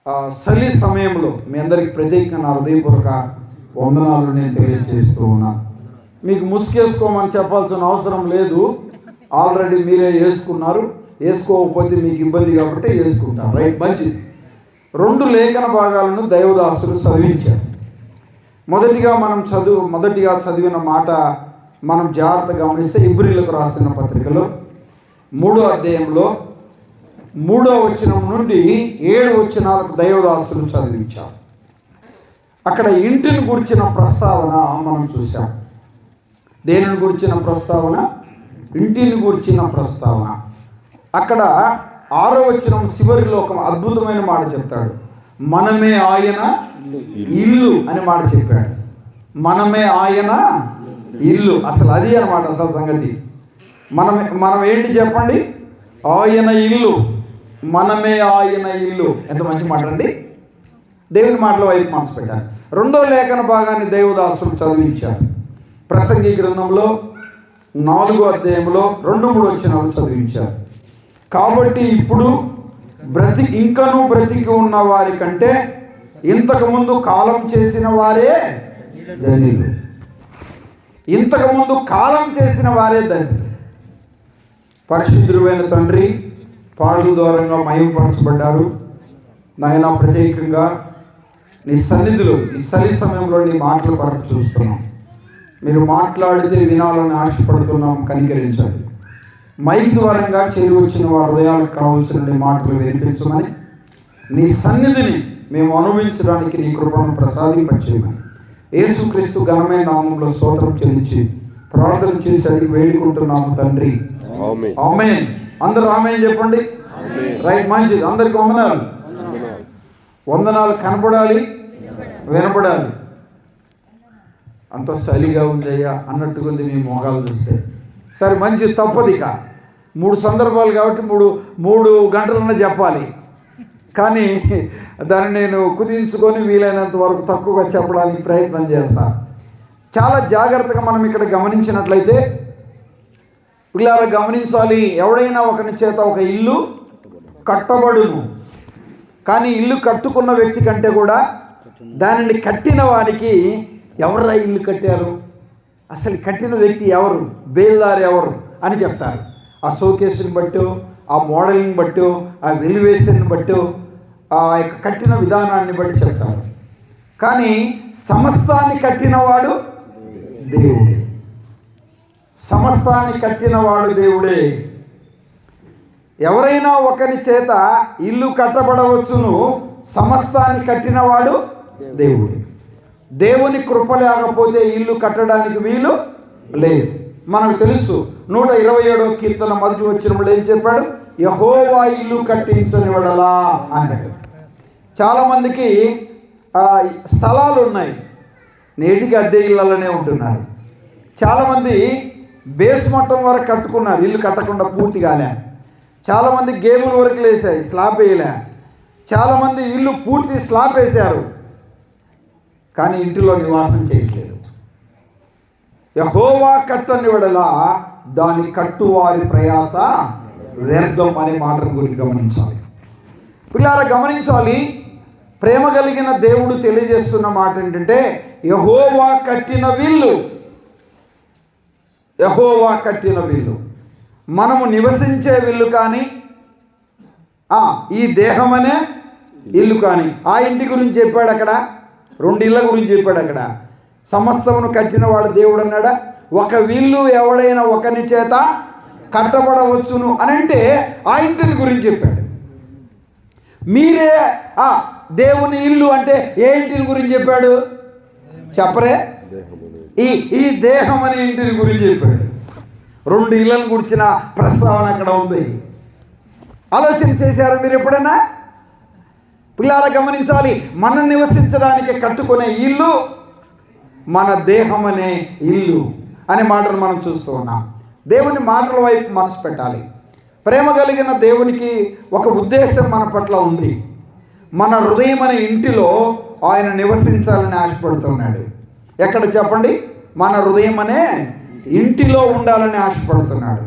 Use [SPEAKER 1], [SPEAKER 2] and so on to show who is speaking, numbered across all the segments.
[SPEAKER 1] చలి సమయంలో మీ అందరికి ప్రత్యేకంగా నా హృదయపూర్వక వందనాలు నేను తెలియజేస్తూ ఉన్నాను. మీకు ముసుగేసుకోమని చెప్పాల్సిన అవసరం లేదు, ఆల్రెడీ మీరే వేసుకున్నారు. వేసుకోకపోతే మీకు ఇబ్బంది కాబట్టి వేసుకుంటారు, రైట్, మంచిది. 2 లేఖన భాగాలను దైవదాసులు చదివించారు. మొదటిగా చదివిన మాట మనం జాగ్రత్తగా గమనిస్తే ఇబ్రీలకు రాసిన పత్రికలో 3వ అధ్యాయంలో 3వ వచనం నుండి 7 వచనాలకు దైవదాసులు చదివించారు. అక్కడ ఇంటిని గురించిన ప్రస్తావన మనం చూసాం. దేనిని గురించిన ప్రస్తావన? ఇంటిని గురించిన ప్రస్తావన. అక్కడ 6వ వచనం చివరిలో ఒక అద్భుతమైన మాట చెప్తాడు. మనమే ఆయన ఇల్లు అని మాట చెప్పాడు. మనమే ఆయన ఇల్లు. అసలు అది అన్నమాట అసలు సంగతి. మనం ఏంటి చెప్పండి? ఆయన ఇల్లు, మనమే ఆయన ఇల్లు. ఎంత మంచి మాట అండి. దేవుని మాటల వైపు మనసు పెట్టారు. 2వ లేఖన భాగాన్ని దైవదాసులు చదివించారు. ప్రసంగి గ్రంథంలో 4వ అధ్యాయంలో 2-3 వచనాలు చదివించారు. కాబట్టి ఇప్పుడు ఇంకనూ బ్రతికి ఉన్న వారి కంటే ఇంతకుముందు కాలం చేసిన వారే ధన్యులు. ఇంతకుముందు కాలం చేసిన వారే ధన్యులు. పరిశుద్ధుడైన తండ్రి, పాటల ద్వారంగా మహిమపరచబడ్డారు నాయన. ప్రత్యేకంగా నీ సన్నిధిలో ఈ చలి సమయంలో నీ మాటలు కొరకు చూస్తున్నాం. మీరు మాట్లాడితే వినాలని ఆశపడుతున్నాం, కనికరించండి. మైక్ ద్వారంగా చేరి వచ్చిన వారి హృదయాలకు కావాల్సిన నీ మాటలు వినిపించమని, నీ సన్నిధిని మేము అనుభవించడానికి నీ కృపను ప్రసాదింపచేయమని యేసుక్రీస్తు ఘనమైన నామములో స్తోత్రం చెల్లించి ప్రార్థన చేసి అడిగి వేడుకుంటున్నాము తండ్రి, ఆమేన్. అందరూ ఆమేన్ చెప్పండి, రైట్, మంచిది. అందరికి వందనాలు. వందనాలు కనపడాలి, వినపడాలి. అంత చలిగా ఉందయ్యా అన్నట్టుగా ఉంది మీ మొగాలు చూస్తే. సరే, మంచిది, తప్పదిక. 3 సందర్భాలు కాబట్టి 3 గంటలన్నా చెప్పాలి. కానీ దాన్ని నేను కుదించుకొని వీలైనంత వరకు తక్కువగా చెప్పడానికి ప్రయత్నం చేస్తాను. చాలా జాగ్రత్తగా మనం ఇక్కడ గమనించినట్లయితే పిల్లలు గమనించాలి. ఎవడైనా ఒకరి చేత ఒక ఇల్లు కట్టబడును, కానీ ఇల్లు కట్టుకున్న వ్యక్తి కంటే కూడా దానిని కట్టిన వారికి ఎవరా ఇల్లు కట్టారు, అసలు కట్టిన వ్యక్తి ఎవరు, బేల్దారు ఎవరు అని చెప్తారు. ఆ షోకేస్ని బట్టు, ఆ మోడలింగ్ బట్టు, ఆ వెలివేషన్ని బట్టు, ఆ యొక్క కట్టిన విధానాన్ని బట్టి చెప్తారు. కానీ సమస్తాన్ని కట్టినవాడు దేవుడే. సమస్తాన్ని కట్టినవాడు దేవుడే. ఎవరైనా ఒకరి చేత ఇల్లు కట్టబడవచ్చును, సమస్తాన్ని కట్టినవాడు దేవుడే. దేవుని కృప లేకపోతే ఇల్లు కట్టడానికి వీలు లేదు. మనకు తెలుసు 127వ కీర్తన 1వ వచనంలో ఏం చెప్పాడు? యెహోవా ఇల్లు కట్టించని వడలా అన్నాడు. చాలామందికి స్థలాలు ఉన్నాయి, నేటికి అద్దె ఇళ్ళలోనే ఉంటున్నారు. చాలామంది బేస్ మట్టం వరకు కట్టుకున్నారు, ఇల్లు కట్టకుండా పూర్తిగాలే. చాలామంది గేబుల్ వరకు వేసాయి, స్లాబ్ వేయలే. చాలామంది ఇల్లు పూర్తి స్లాబ్ వేశారు, కానీ ఇంటిలో నివాసం చేయట్లేదు. యెహోవా కట్టని వడలా దాని కట్టువారి ప్రయాస వ్యర్థం అనే మాటను గురించి గమనించాలి. పిల్లలు గమనించాలి. ప్రేమ కలిగిన దేవుడు తెలియజేస్తున్న మాట ఏంటంటే యెహోవా కట్టిన విల్లు. యెహోవా కట్టిన విల్లు. మనము నివసించే విల్లు కానీ, ఈ దేహమనే ఇల్లు కానీ. ఆ ఇంటి గురించి చెప్పాడు అక్కడ, 2 ఇళ్ళ గురించి చెప్పాడు అక్కడ. సమస్తమును కట్టిన వాడు దేవుడు అన్నాడా? ఒక విల్లు ఎవడైనా ఒకరి చేత కట్టబడవచ్చును అని అంటే ఆ ఇంటిని గురించి చెప్పాడు. మీరే దేవుని ఇల్లు అంటే ఏ ఇంటిని గురించి చెప్పాడు చెప్పరే? ఈ దేహం అనే ఇంటిని గురించి చెప్పాడు. 2 ఇళ్ళను గురించిన ప్రస్తావన అక్కడ ఉంది. ఆలోచన చేశారు మీరు ఎప్పుడైనా? పిల్లలు గమనించాలి. మనం నివసించడానికి కట్టుకునే ఇల్లు మన దేహం అనే ఇల్లు అనే మాటలు మనం చూస్తూ ఉన్నాం. దేవుని మాటల వైపు మనసు పెట్టాలి. ప్రేమ కలిగిన దేవునికి ఒక ఉద్దేశం మన పట్ల ఉంది. మన హృదయం అనే ఇంటిలో ఆయన నివసించాలని ఆశపడుతున్నాడు. ఎక్కడ చెప్పండి? మన హృదయం అనే ఇంటిలో ఉండాలని ఆశపడుతున్నాడు.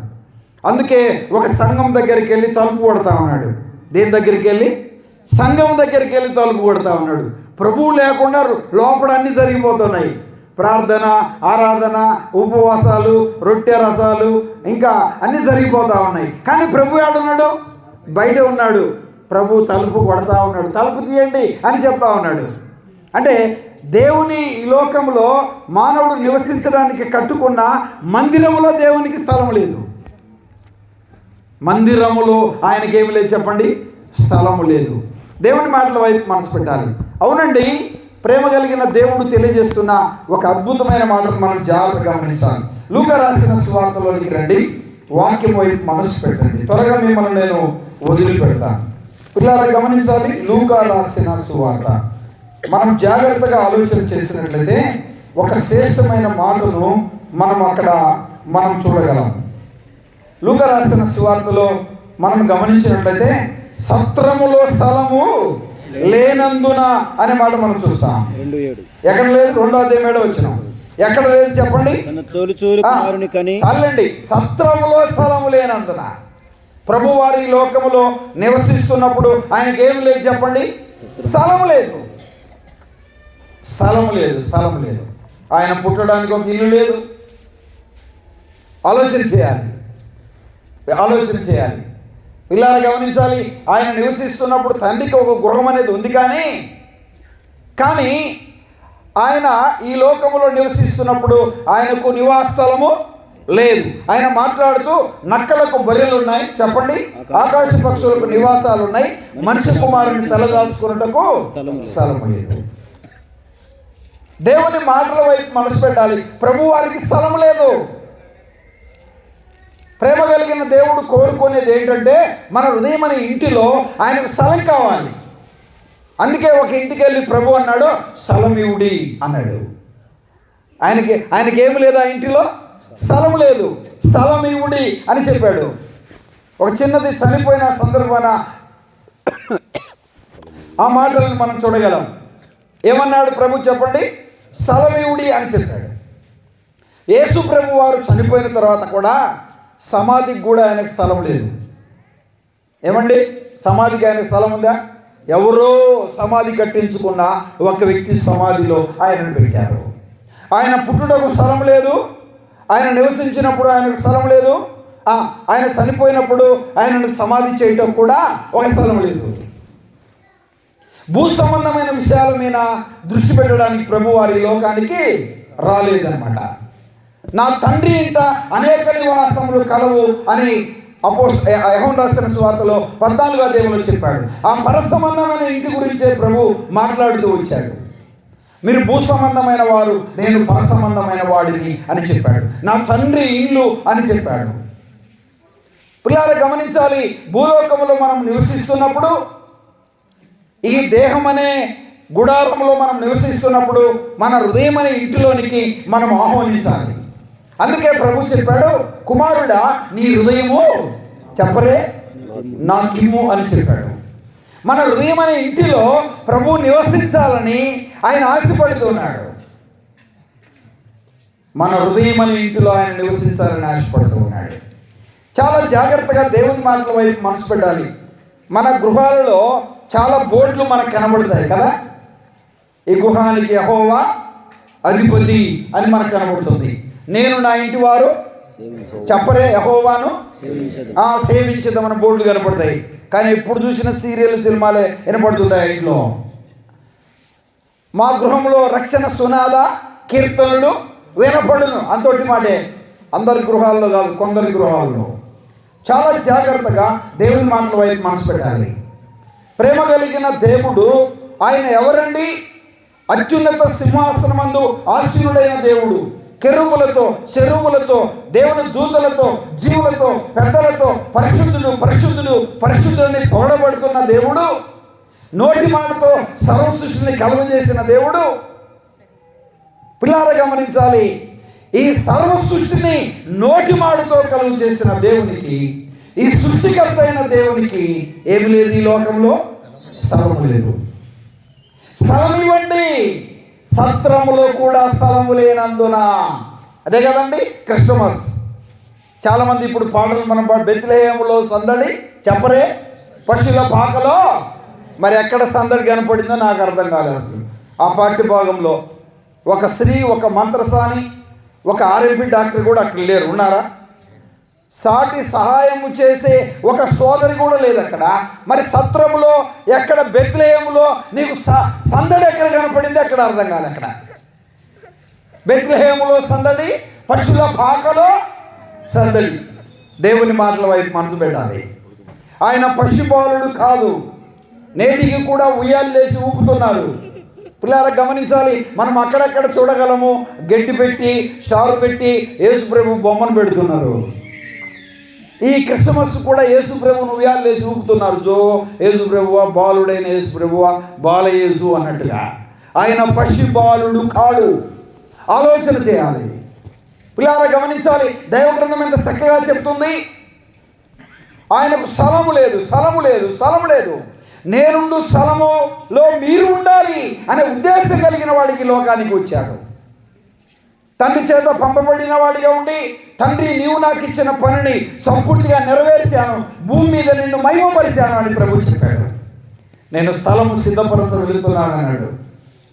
[SPEAKER 1] అందుకే ఒక సంఘం దగ్గరికి వెళ్ళి తలుపు కొడతా ఉన్నాడు. దేని దగ్గరికి వెళ్ళి? సంఘం దగ్గరికి వెళ్ళి తలుపు కొడతా ఉన్నాడు. ప్రభువు లేకుండా లోపల అన్నీ జరిగిపోతున్నాయి. ప్రార్థన, ఆరాధన, ఉపవాసాలు, రొట్టె రసాలు, ఇంకా అన్నీ జరిగిపోతూ ఉన్నాయి. కానీ ప్రభు ఏడున్నాడు? బయట ఉన్నాడు. ప్రభు తలుపు కొడతా ఉన్నాడు. తలుపు తీయండి అని చెప్తా ఉన్నాడు. అంటే దేవుని ఈ లోకంలో మానవుడు నివసించడానికి కట్టుకున్న మందిరములో దేవునికి స్థలం లేదు. మందిరములో ఆయనకేమి లేదు చెప్పండి? స్థలము లేదు. దేవుని మాటల వైపు మనసు పెట్టాలి. అవునండి, ప్రేమ కలిగిన దేవుడు తెలియజేస్తున్న ఒక అద్భుతమైన మాటను మనం జాగ్రత్తగా గమనించాలి. లూకా రాసిన సువార్తలోనికి రండి, వాక్యం వైపు మనసు పెట్టండి. త్వరగా మిమ్మల్ని నేను వదిలిపెడతాను. పిల్లలు గమనించాలి. లూకా రాసిన సువార్త మనం జాగ్రత్తగా ఆలోచన చేసినట్లయితే ఒక శ్రేష్టమైన మాటను మనం చూడగలం. లూకా రాసిన సువార్తలో మనం గమనించినట్లయితే సత్రములో స్థలము లేనందున అనే మాట మనం చూస్తాం. ఎక్కడ లేదు? 2వ అధ్యాయం వచ్చిన ఎక్కడ లేదు చెప్పండి? చాలండి. సత్రములో స్థలము లేనందున. ప్రభు వారి లోకములో నివసిస్తున్నప్పుడు ఆయనకి ఏమి లేదు చెప్పండి? స్థలం లేదు. స్థలం లేదు. స్థలం లేదు. ఆయన పుట్టడానికి ఒక ఇల్లు లేదు. ఆలోచన చేయాలి. పిల్లలు గమనించాలి. ఆయన నివసిస్తున్నప్పుడు తండ్రికి ఒక గృహం అనేది ఉంది. కానీ ఆయన ఈ లోకములో నివసిస్తున్నప్పుడు ఆయనకు నివాస స్థలము లేదు. ఆయన మాట్లాడుతూ నక్కలకు బర్రెలు ఉన్నాయి చెప్పండి, ఆకాశ పక్షులకు నివాసాలు ఉన్నాయి, మనిషి కుమారుని తలదాల్చుకున్నటకు స్థలం లేదు. దేవుని మాటల వైపు మనసు పెట్టాలి. ప్రభు వారికి స్థలం లేదు. ప్రేమ కలిగిన దేవుడు కోరుకునేది ఏంటంటే మన హృదయం అనే ఇంటిలో ఆయనకు స్థలం కావాలి. అందుకే ఒక ఇంటికి వెళ్ళి ప్రభు అన్నాడు, స్థలం ఇవుడి అన్నాడు. ఆయనకి ఏమి లేదు, ఆ ఇంటిలో స్థలం లేదు, స్థలం ఇవుడి అని చెప్పాడు. ఒక చిన్నది చనిపోయిన సందర్భాన ఆ మాటలను మనం చూడగలం. ఏమన్నాడు ప్రభు చెప్పండి? స్థలం ఇవుడి అని చెప్పాడు. యేసు ప్రభు వారు చనిపోయిన తర్వాత కూడా సమాధికి కూడా ఆయనకు స్థలం లేదు. ఏమండి, సమాధికి ఆయనకు స్థలం ఉందా? ఎవరో సమాధి కట్టించుకున్న ఒక వ్యక్తి సమాధిలో ఆయనను పెట్టారు. ఆయన పుట్టుటకు స్థలం లేదు, ఆయన నివసించినప్పుడు ఆయనకు స్థలం లేదు, ఆయన చనిపోయినప్పుడు ఆయనను సమాధి చేయటం కూడా ఒక స్థలం లేదు. భూ సంబంధమైన విషయాల మీద దృష్టి పెట్టడానికి ప్రభు వారి లోకానికి రాలేదన్నమాట. నా తండ్రి ఇంట అనేక నివాసములు కలవు అని యోహాను రాసిన సువార్తలో 14వ అధ్యాయంలో చెప్పాడు. ఆ పరసంబంధమైన ఇంటి గురించే ప్రభు మాట్లాడుతూ వచ్చాడు. మీరు భూ సంబంధమైన వారు, నేను పరసంబంధమైన వాడిని అని చెప్పాడు. నా తండ్రి ఇల్లు అని చెప్పాడు. పిల్లలు గమనించాలి. భూలోకంలో మనం నివసిస్తున్నప్పుడు, ఈ దేహం అనే గుడారంలో మనం నివసిస్తున్నప్పుడు మన హృదయం అనే ఇంటిలోనికి మనం ఆహ్వానించాలి. అందుకే ప్రభు చెప్పాడు, కుమారుడా నీ హృదయము చెప్పలే నాకిమ్ము అని చెప్పాడు. మన హృదయం అనే ఇంటిలో ప్రభు నివసించాలని ఆయన ఆశపడుతున్నాడు. మన హృదయం అనే ఇంటిలో ఆయన నివసించాలని ఆశపడుతున్నాడు. చాలా జాగ్రత్తగా దేవుని మాటల వైపు మనసు పెట్టాలి. మన గృహాలలో చాలా బోర్డులు మనకు కనబడతాయి కదా. ఈ గృహానికి యెహోవా అధిపతి అని మనకు కనబడుతుంది. నేను నా ఇంటి వారు చెప్పరే యెహోవాను సేవించదమని బోర్డులు కనపడతాయి. కానీ ఎప్పుడు చూసిన సీరియల్ సినిమాలే వినపడుతుంటాయి ఇంట్లో. మా గృహంలో రక్షణ సునాద కీర్తనలు వినపడును అంతటి మాటే. అందరి గృహాల్లో కాదు, కొందరి గృహాల్లో. చాలా జాగ్రత్తగా దేవుని మాటల వైపు మనసు పెట్టాలి. ప్రేమ కలిగిన దేవుడు ఆయన ఎవరండి? అత్యున్నత సింహాసనమందు ఆసీనుడైన దేవుడు. కెరూబులతో, చెరువులతో, దేవుని దూతలతో, జీవులతో, పెద్దలతో పరిశుద్ధుడు పరిశుద్ధుడు పరిశుద్ధుడిని పొగడబడుతున్న దేవుడు. నోటి మాటతో సర్వ సృష్టిని కలుగజేసిన దేవుడు. పిల్లలు గమనించాలి. ఈ సర్వ సృష్టిని నోటి మాటతో కలుగు చేసిన దేవునికి, ఈ సృష్టికర్త అయిన దేవునికి ఏమి లేదు ఈ లోకంలో? స్థలము లేదు. స్థలం ఇవ్వండి. సత్రములో కూడా స్థలము లేనందున. అదే కదండి క్రిస్టమస్. చాలామంది ఇప్పుడు పాటలు మనం బెత్లెహేములో సందడి చెప్పరే, పక్షుల పాకలో మరి ఎక్కడ సందడి కనపడిందో నాకు అర్థం కాలేదు అసలు. ఆ పాఠ్య భాగంలో ఒక స్త్రీ, ఒక మంత్రసాని, ఒక ఆర్ఎంపీ డాక్టర్ కూడా అక్కడ లేరు. ఉన్నారా? సాటి సహాయము చేసే ఒక సోదరి కూడా లేదు అక్కడ. మరి సత్రములో ఎక్కడ, బెత్లెహేములో నీకు సందడి ఎక్కడ కనపడింది? అక్కడ అర్థం కాదు. అక్కడ బెత్లెహేములో సందడి, పశువుల పాకలో సందడి. దేవుని మాటల వైపు మనసు పెట్టాలి. ఆయన పశుపాలుడు కాదు. నేటికి కూడా ఉయ్యాలేసి ఊపుతున్నారు. పిల్లలు గమనించాలి. మనం అక్కడక్కడ చూడగలము, గడ్డి పెట్టి, షారు పెట్టి యేసు ప్రభు బొమ్మను పెడుతున్నారు. ఈ క్రిస్మస్ కూడా యేసు ప్రభువును ఉయ్యాలేసి ఊపుతున్నారు. జో యేసు ప్రభువా, బాలుడైన యేసు ప్రభువా, బాలయేసు అన్నట్టుగా. ఆయన పశుపాలుడు కాడు. ఆలోచన చేయాలి. పిల్లలు గమనించాలి. దైవగ్రంథం ఎంత చక్కగా చెప్తుంది. ఆయనకు స్థలము లేదు, స్థలము లేదు, స్థలము లేదు. నేనుండు స్థలములో మీరు ఉండాలి అనే ఉద్దేశం కలిగిన వాడికి లోకానికి వచ్చాడు. తండ్రి చేత పంపబడిన వాడిగా ఉండి, తండ్రి నీవు నాకు ఇచ్చిన పనిని సంపూర్తిగా నెరవేర్చాను, భూమి మీద నిన్ను మహిమపరిచాను అని ప్రభు చెప్పాడు. నేను స్థలము సిద్ధపరచ వెళుతున్నాను అన్నాడు.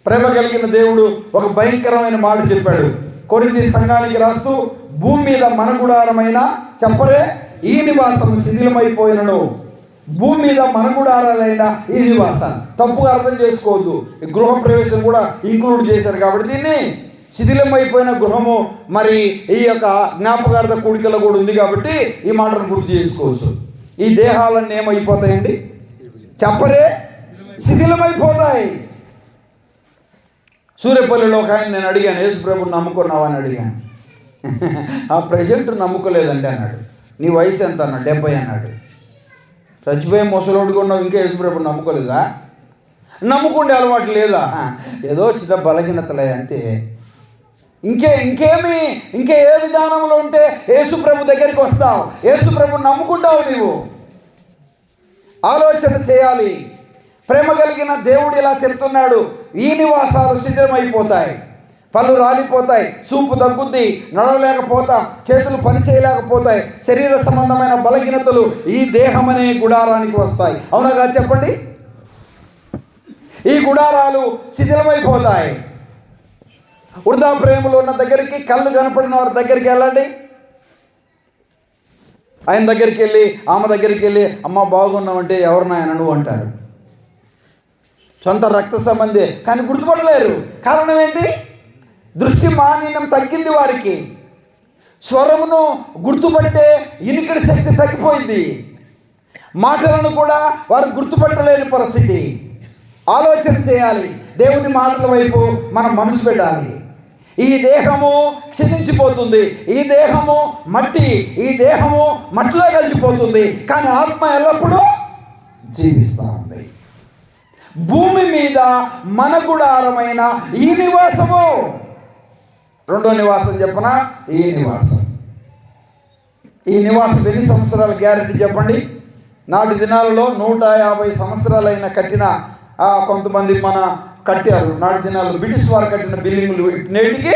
[SPEAKER 1] ప్రేమ కలిగిన దేవుడు ఒక భయంకరమైన మాట చెప్పాడు. కొరింథీ సంఘానికి రాస్తూ, భూమి మీద మన గుడారమైన చెప్పరే ఈ నివాసం శిథిలమైపోయినను, భూమి మీద మన గుడారాలైన ఈ నివాసాన్ని తప్పుగా అర్థం చేసుకోవద్దు. గృహ ప్రవేశం కూడా ఇంక్లూడ్ చేశారు కాబట్టి దీన్ని శిథిలమైపోయిన గృహము మరి ఈ యొక్క జ్ఞాపకార్థ కూడికలో కూడా ఉంది కాబట్టి ఈ మాటను గుర్తు చేసుకోవచ్చు. ఈ దేహాలన్నీ ఏమైపోతాయండి? చెప్పరే శిథిలమైపోతాయి. సూర్యపల్లిలో ఒక ఆయన నేను అడిగాను, యేసు ప్రభుని నమ్ముకున్నావా అని అడిగాను. ఆ ప్రెజెంట్ నమ్ముకోలేదండి అన్నాడు. నీ వయసు ఎంత అన్నాడు? 70 అన్నాడు. చచ్చిపోయి ముసలోడుగా ఉన్నావు, ఇంకా యేసు ప్రభుని నమ్ముకోలేదా? నమ్ముకుండే అలవాటు లేదా? ఏదో చిన్న బలహీనతలే అంతే. ఇంకే ఏ విధానంలో ఉంటే యేసు ప్రభు దగ్గరికి వస్తావు, యేసు ప్రభుని నమ్ముకుంటావు నీవు. ఆలోచన చేయాలి. ప్రేమ కలిగిన దేవుడు ఇలా చెప్తున్నాడు, ఈ నివాసాలు శిథిలమైపోతాయి, పళ్ళు రాలిపోతాయి, చూపు తగ్గుద్ది, నడవలేకపోతాం, చేతులు పని చేయలేకపోతాయి, శరీర సంబంధమైన బలహీనతలు ఈ దేహం అనే గుడారానికి వస్తాయి. అవునగా చెప్పండి. ఈ గుడారాలు శిథిలమైపోతాయి. వృధా ప్రేమలు ఉన్న దగ్గరికి, కళ్ళు కనపడిన వారి దగ్గరికి వెళ్ళండి. ఆయన దగ్గరికి వెళ్ళి, ఆమె దగ్గరికి వెళ్ళి, అమ్మ బాగున్నామంటే ఎవరినాయన నువ్వు అంటారు. సొంత రక్త సంబంధే కానీ గుర్తుపడలేరు. కారణం ఏంటి? దృష్టి మాలిన్యం తగ్గింది వారికి. స్వరమును గుర్తుపట్టే ఇనికిడి శక్తి తగ్గిపోయింది. మాటలను కూడా వారు గుర్తుపట్టలేని పరిస్థితి. ఆలోచన చేయాలి. దేవుని మాటల వైపు మనం మనసు పెట్టాలి. ఈ దేహము క్షీణించిపోతుంది, ఈ దేహము మట్టి, ఈ దేహము మట్టిలో కలిసిపోతుంది, కానీ ఆత్మ ఎల్లప్పుడూ జీవిస్తూ ఉంది. భూమి మీద మన గుడారమైన ఈ నివాసము, రెండో నివాసం చెప్పనా? ఈ నివాసం ఎన్ని సంవత్సరాల గ్యారెంటీ చెప్పండి? నాటి దినాలలో 150 సంవత్సరాలైన కట్టిన కొంతమంది మన కట్టారు. నాటి దినాల్లో బ్రిటిష్ వారు కట్టిన బిల్డింగులు నేటికి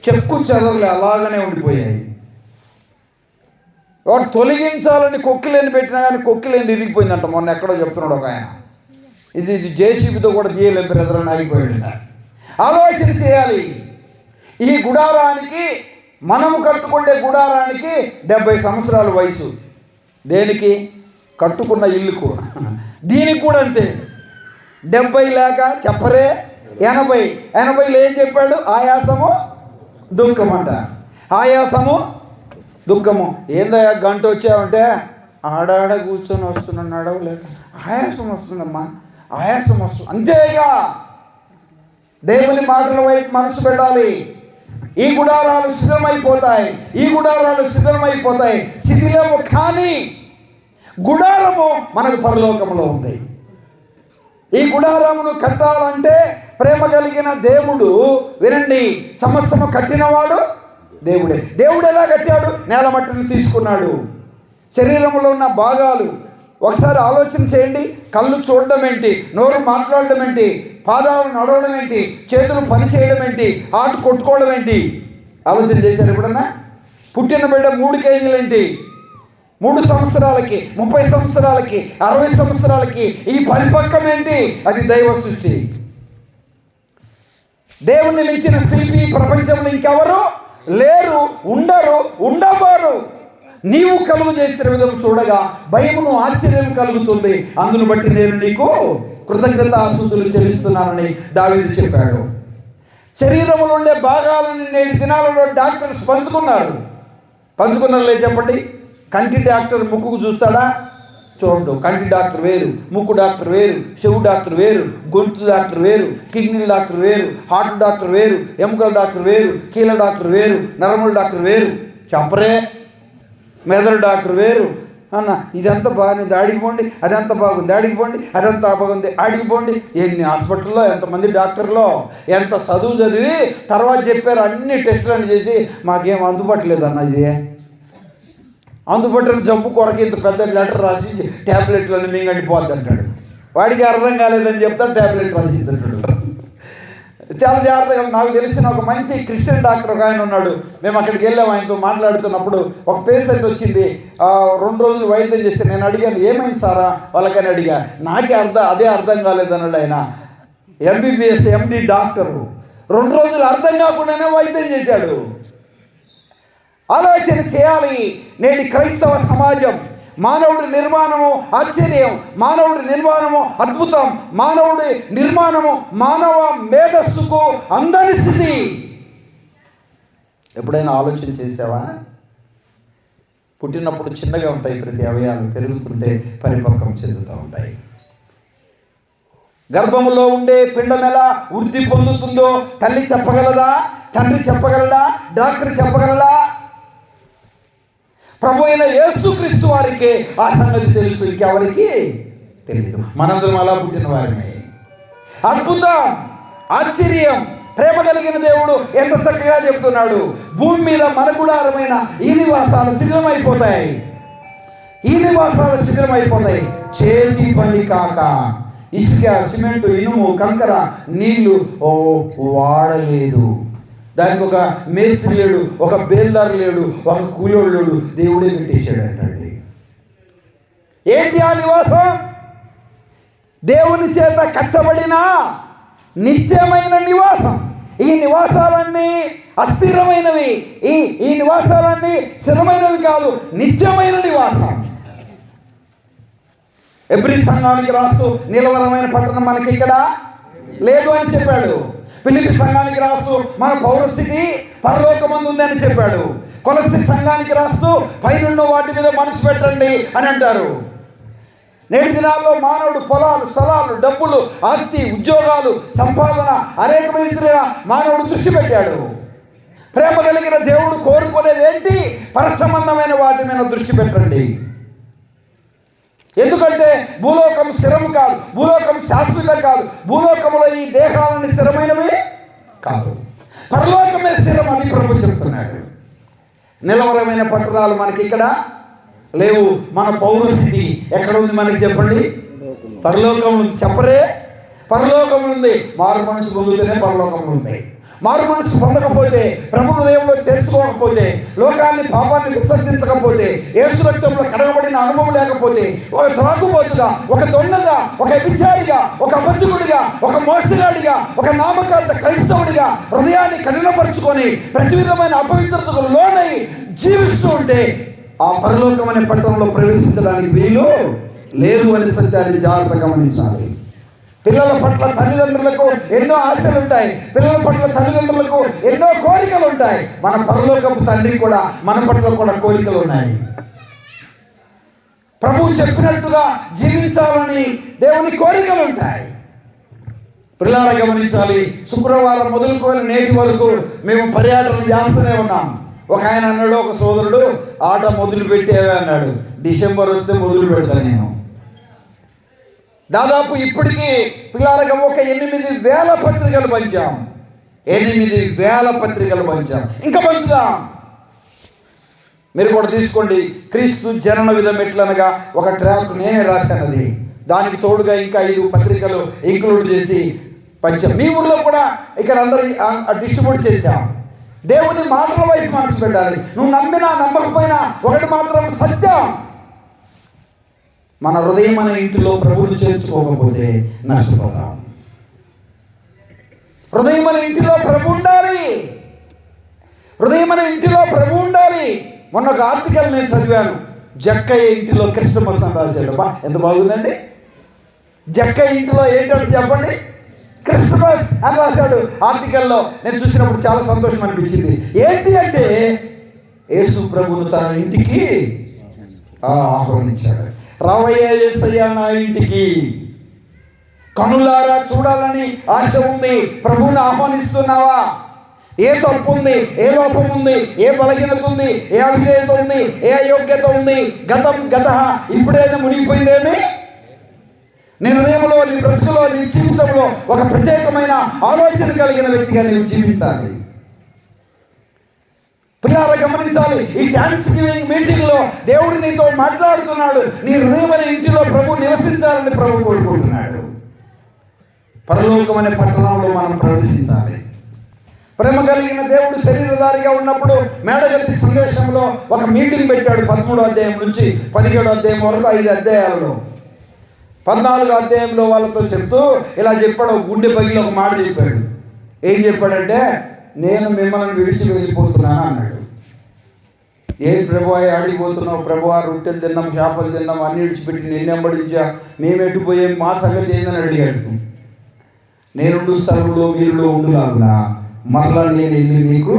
[SPEAKER 1] చెక్కు చెదరలే, అలాగనే ఉండిపోయాయి. వారు తొలగించాలని కొక్కిలేని పెట్టినా కానీ కొక్కిలేని ఇరిగిపోయిందంట. మొన్న ఎక్కడో చెప్తున్నాడు ఒక ఆయన. ఇది జేసీబీతో కూడా తీయలేం బ్రదర్ అని ఆగిపోయాడు. ఆలోచన చేయాలి. ఈ గుడారానికి, మనము కట్టుకునే గుడారానికి 70 సంవత్సరాల వయసు. దేనికి? కట్టుకున్న ఇల్లుకు. దీనికి కూడా అంతే. 70 లేక చెప్పరే 80లో ఏం చెప్పాడు? ఆయాసము దుఃఖం అంట. ఆయాసము దుఃఖము. ఏందయ్యా గంట వచ్చావంటే ఆడాడ కూర్చొని వస్తున్నాడు, నడవలేక ఆయాసం వస్తుందమ్మా, ఆయాసం వస్తుంది అంతేగా. దేవుని మాటల వైపు మనసు పెట్టాలి. ఈ గుడారాలు శిథిలమైపోతాయి, ఈ గుడారాలు శిథిలమైపోతాయి. శిథిలము కానీ గుడారము మనకు పరలోకంలో ఉంది. ఈ గుడారమును కట్టాలంటే ప్రేమ కలిగిన దేవుడు, వినండి, సమస్తము కట్టినవాడు దేవుడే. దేవుడు ఎలా కట్టాడు? నేల మట్టిని తీసుకున్నాడు. శరీరంలో ఉన్న భాగాలు ఒకసారి ఆలోచన చేయండి. కళ్ళు చూడడం ఏంటి, నోరు మాట్లాడడం ఏంటి, పాదాలు నడవడం ఏంటి, చేతులు పని చేయడం ఏంటి, హార్ట్ కొట్టుకోవడం ఏంటి? ఆలోచన చేశారు ఎప్పుడన్నా? పుట్టిన బిడ్డ 3 కేజీలు ఏంటి? 3 సంవత్సరాలకి, 30 సంవత్సరాలకి, 60 సంవత్సరాలకి ఈ పరిపక్వం ఏంటి? అది దైవ సృష్టి. దేవుణ్ణి మించిన శిల్పి ప్రపంచంలో ఇంకెవరు లేరు, ఉండరు, ఉండవారు. నీవు కలుగు చేసిన విధం చూడగా భయమును ఆశ్చర్యం కలుగుతుంది. అందును బట్టి నేను నీకు కృతజ్ఞతాస్తుతులు చెల్లిస్తున్నానని దావీదు చెప్పాడు. శరీరంలో ఉండే భాగాలను నేటి దినాలలో డాక్టర్స్ పంచుకున్నారు లేదు చెప్పండి. కంటి డాక్టర్ ముక్కుకు చూస్తాడా? చూడు. కంటి డాక్టర్ వేరు, ముక్కు డాక్టర్ వేరు, చెవు డాక్టర్ వేరు, గొంతు డాక్టర్ వేరు, కిడ్నీ డాక్టర్ వేరు, హార్ట్ డాక్టర్ వేరు, ఎముకల డాక్టర్ వేరు, కీళ్ళ డాక్టర్ వేరు, నరముల డాక్టర్ వేరు, చెప్పరే. మెదడు డాక్టర్ వేరు. అన్న ఇదంతా బాగుంది ఆడికి పోండి, అదంతా బాగుంది ఆడికి పోండి, అదంతా బాగుంది ఆడికి పోండి. ఎన్ని హాస్పిటల్లో ఎంతమంది డాక్టర్లో ఎంత చదువు చదివి తర్వాత చెప్పారు అన్ని టెస్టులను చేసి మాకేం అందుబాటు లేదన్న, ఇది అందుబాటులో జబ్బు కొరకు ఇంత పెద్ద లెటర్ రాసి ట్యాబ్లెట్లను మింగండిపోద్ది అంటాడు. వాడికి అర్థం కాలేదని చెప్తాను, ట్యాబ్లెట్ రాసింది అంటాడు. చాలా జాగ్రత్తగా. నాకు తెలిసిన ఒక మంచి క్రిస్టియన్ డాక్టర్ ఒక ఆయన ఉన్నాడు. మేము అక్కడికి వెళ్ళాము. ఆయనతో మాట్లాడుతున్నప్పుడు ఒక పేషెంట్ వచ్చింది. 2 రోజులు వైద్యం చేస్తే నేను అడిగాను, ఏమైంది సారా వాళ్ళకని అడిగా. నాకే అదే అర్థం కాలేదన్నాడు ఆయన. ఎంబీబీఎస్ ఎండి డాక్టరు 2 రోజులు అర్థం కాకుండానే వైద్యం చేశాడు. ఆలోచన చేయాలి. నేటి క్రైస్తవ సమాజం మానవుడి నిర్మాణము ఆశ్చర్యం, మానవుడి నిర్మాణము అద్భుతం, మానవుడి నిర్మాణము మానవ మేధస్సుకు అందని స్థితి. ఎప్పుడైనా ఆలోచన చేసావా? పుట్టినప్పుడు చిన్నగా ఉంటాయి ప్రతి అవయవాలు, పెరుగుతుంటే పరిపక్వం చెందుతూ ఉంటాయి. గర్భములో ఉండే పిండం ఎలా వృద్ధి పొందుతుందో తల్లి చెప్పగలదా? తండ్రి చెప్పగలడా? డాక్టర్ చెప్పగలడా? ప్రభు అయిన యేసుక్రీస్తు వారికి ఆ సంగతి తెలుసు, ఇంకెవరికి తెలియదు. మనందరం అలా పుట్టిన వారిని. అద్భుతం, ఆశ్చర్యం, ప్రేమ కలిగిన దేవుడు ఎంత చక్కగా చెప్తున్నాడు. భూమి మీద మన గుడారమైన ఈ నివాసాలు శిథిలమైపోతాయి, ఈ నివాసాలు శిథిలమైపోతాయి. చేతి పని కాక ఇసుక, సిమెంటు, ఇనుము, కంకర, నీళ్లు వాడలేదు. దానికి ఒక మేస్త్రి లేడు, ఒక బేల్దారు లేడు, ఒక కూలోడు లేడు, దేవుడే పెట్టేశాడు అంటండి. ఏంటి ఆ నివాసం? దేవుని చేత కట్టబడిన నిత్యమైన నివాసం. ఈ నివాసాలన్నీ అస్థిరమైనవి, ఈ నివాసాలన్నీ స్థిరమైనవి కాదు, నిత్యమైన నివాసం. ఎబ్రీ సంఘానికి రాస్తూ నిలవరమైన పట్టణం మనకి ఇక్కడ లేదు అని చెప్పాడు. ఫిలిప్పీ సంఘానికి రాస్తూ మన పౌరస్థితి పరలోకమందు ఉంది అని చెప్పాడు. కొలస్సీ సంఘానికి రాస్తూ పైనున్న వాటి మీద మనసు పెట్టండి అని అంటారు. నేటి దినాల్లో మానవుడు పొలాలు, స్థలాలు, డబ్బులు, ఆస్తి, ఉద్యోగాలు, సంపాదన అనేకమైన మానవుడు దృష్టి పెట్టాడు. ప్రేమ కలిగిన దేవుడు కోరుకునేది ఏంటి? పరసంబంధమైన వాటి మీద దృష్టి పెట్టండి. ఎందుకంటే భూలోకం స్థిరము కాదు, భూలోకం శాశ్వతం కాదు, భూలోకంలో ఈ దేహాలని స్థిరమైనవి కాదు, పరలోకమే స్థిరం అని ప్రభు చెప్తున్నాడు. నిలవరమైన పట్టణాలు మనకి ఇక్కడ లేవు. మన పౌరస్థితి ఎక్కడ ఉంది మనకి చెప్పండి? పరలోకం చెప్పరే. పరలోకం ఉంది. మారు మనసు పొందితేనే పరలోకం ఉంది. మారు మనసు పొందకపోతే, ప్రభు హృదయంలో చేర్చుకోకపోతే, లోకాన్ని పాపాన్ని విసర్జించకపోతే, యేసు రక్తంలో కడగబడిన అనుభవం లేకపోతే, ఒక త్రాగుబోతుగా, ఒక దొంగగా, ఒక వ్యభిచారిగా, ఒక అబద్ధికుడిగా, ఒక మోసగాడిగా, ఒక నామకార్థ క్రైస్తవుడిగా హృదయాన్ని కఠినపరుచుకొని ప్రతి విధమైన అపవిత్రతకు లోనై జీవిస్తూ ఉంటే ఆ పరలోకం అనే పట్టణంలో ప్రవేశించడానికి వీలు లేదు అని సత్యాన్ని జాగ్రత్తగా గమనించాలి. పిల్లల పట్ల తల్లిదండ్రులకు ఎన్నో ఆశలు ఉంటాయి, పిల్లల పట్ల తల్లిదండ్రులకు ఎన్నో కోరికలు ఉంటాయి. మన పరలోకపు తండ్రి కూడా మన పట్ల కూడా కోరికలు ఉన్నాయి. ప్రభువు చెప్పినట్టుగా జీవించాలని దేవుని కోరికలు ఉంటాయి. పిల్లల గమనించాలి. శుక్రవారం మొదలుకొని నేటి వరకు మేము పర్యటన చేస్తూనే ఉన్నాం. ఒక ఆయన అన్నాడు, ఒక సోదరుడు, ఆట మొదలు పెట్టేవే అన్నాడు. డిసెంబర్ వస్తే మొదలు పెడతాను నేను. దాదాపు ఇప్పటికీ పిల్లలకి ఒక 8,000 పత్రికలు పంచాం. 8,000 పత్రికలు పంచాం. ఇంకా పంచుదాం. మీరు కూడా తీసుకోండి. క్రీస్తు జనన విధం ఎట్లనగా ఒక ట్రాక్ నేనే రాశానది. దానికి తోడుగా ఇంకా 5 పత్రికలు ఇంక్లూడ్ చేసి పంచాం. మీ ఊళ్ళో కూడా ఇక్కడ అందరి డిస్ట్రిబ్యూట్ చేశాం. దేవుని మాటల వైపు మనసు పెట్టాలి. నువ్వు నమ్మినా నమ్మకపోయినా ఒకటి మాత్రం సత్యం, మన హృదయం అనే ఇంటిలో ప్రభువుని చేర్చుకోకపోతే నష్టపోతాం. హృదయం అనే ఇంటిలో ప్రభు ఉండాలి. హృదయం అనే ఇంటిలో ప్రభు ఉండాలి. మొన్న ఒక ఆర్టికల్ నేను చదివాను. జక్కయ్య ఇంటిలో క్రిస్టమస్ అని రాశాడు. ఎంత బాగుందండి. జక్కయ్య ఇంటిలో ఏంటో చెప్పండి, క్రిస్టమస్ అని రాశాడు ఆర్టికల్లో. నేను చూసినప్పుడు చాలా సంతోషం అనిపించింది. ఏంటి అంటే యేసు ప్రభువును తన ఇంటికి ఆహ్వానించాడు. రావయ్య యేసయ్య నా ఇంటికి, కనులారా చూడాలని ఆశ ఉంది. ప్రభువుని ఆహ్వానిస్తున్నావా? ఏ తప్పు ఉంది, ఏ లోపం ఉంది, ఏ బలహీనత ఉంది, ఏ అవిధేయత ఉంది, ఏ అయోగ్యత ఉంది? గత ఇప్పుడైనా మునిగిపోయిందేమి? నీ హృదయంలో, నీ బ్రతుకులో, నీ జీవితంలో ఒక ప్రత్యేకమైన ఆలోచన కలిగిన వ్యక్తిగా నీవు జీవించాలి. పిల్లలు గమనించాలి. ఈ థ్యాంక్స్ గివింగ్ మీటింగ్ లో దేవుడు నీతో మాట్లాడుతున్నాడు. నీ హృదయం అనే ఇంటిలో ప్రభు నివసించాలని ప్రభు కోరుకుంటున్నాడు. పరలోకం అనే పట్టణంలో మనం ప్రవేశించాలి. ప్రేమ కలిగిన దేవుడు శరీరధారిగా ఉన్నప్పుడు మేడగత్తి సందేశంలో ఒక మీటింగ్ పెట్టాడు. 13వ అధ్యాయం నుంచి 17వ అధ్యాయం వరకు 5 అధ్యాయాలలో. 14వ అధ్యాయంలో వాళ్ళతో చెప్తూ ఇలా చెప్పాడు. గుండె పగిలి ఒక మాట చెప్పాడు. ఏం చెప్పాడంటే, నేను మిమ్మల్ని విడిచి వెళ్ళిపోతున్నాను అన్నాడు. ఏం ప్రభువా అడిగిపోతున్నావు? ప్రభువా రొట్టెలు తిన్నాం, చేపలు తిన్నాం, అన్ని విడిచిపెట్టి నిన్నెంబడించా, మేము ఎట్టుపోయాం, మా సంగతి ఏందని అడిగాడు. నేనుండు స్థలంలో మీరులో ఉండులాగునా మరలా నేను వెళ్ళి మీకు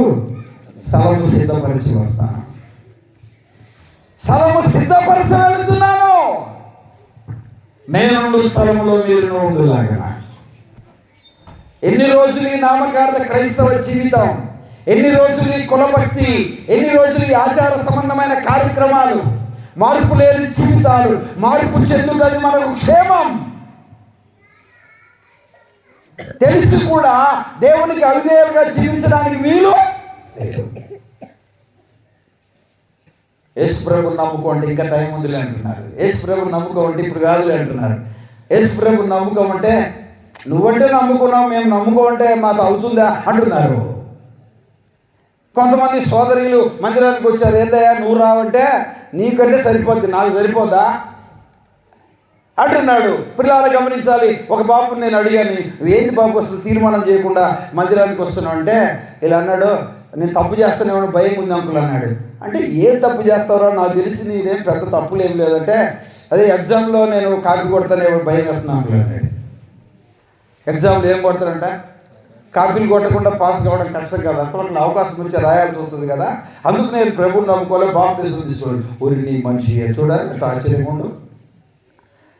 [SPEAKER 1] స్థలము సిద్ధపరిచి వస్తాను. స్థలము సిద్ధపరిచి వెళ్తున్నాను. నేనుండు స్థలంలో మీరు ఉండులాగునా. ఎన్ని రోజులు ఈ నామకార్థ క్రైస్తవ జీవితం, ఎన్ని రోజులు ఈ కులభక్తి, ఎన్ని రోజులు ఈ ఆచార సంబంధమైన కార్యక్రమాలు, మార్పు లేని జీవితాలు, మార్పు చెందుతుంది మనకు క్షేమం తెలిసి కూడా దేవునికి అవిధేయులుగా జీవించడానికి వీలు లేదు. యేసు ప్రభువుని నమ్ముకోండి, ఇంకా టైం ఉందిలే అంటున్నారు. యేసు ప్రభువుని నమ్ముకోమంటే ఇప్పుడు కాదులే అంటున్నారు. యేసు ప్రభువుని నమ్ముకోమంటే నువ్వంటే నమ్ముకున్నావు, మేము నమ్ముకోమంటే మాకు అవుతుందా అంటున్నారు. కొంతమంది సోదరులు మందిరానికి వచ్చారు. ఏందయ్యా నువ్వు రావంటే నీకంటే సరిపోద్ది, నాకు సరిపోద్దా అంటున్నాడు. పిల్లలు గమనించాలి. ఒక బాబుని నేను అడిగాను, ఏంటి బాబు అసలు తీర్మానం చేయకుండా మందిరానికి వస్తున్నావు అంటే ఇలా అన్నాడు, నేను తప్పు చేస్తానేమో భయం ఉంది అంకుల్ అన్నాడు. అంటే ఏం తప్పు చేస్తారో నాకు తెలిసి నీదేం పెద్ద తప్పులు ఏం లేదంటే, అదే ఎగ్జామ్లో నేను కాపీ కొడతానేమో భయం వేస్తున్నాను అంకుల్ అన్నాడు. ఎగ్జామ్లో ఏం కొడతారంట? కాపీలు కొట్టకుండా పాస్ కావడం కష్టం కదా, అక్కడ అవకాశం గురించి రాయాల్సి వస్తుంది కదా, అందుకు నేను ప్రభువుని నమ్ముకోవాలి, బాప్తిసం తీసుకోవాలి. ఊరి నీ మనిషి చూడాలి, ఆశ్చర్యంగా ఉండు.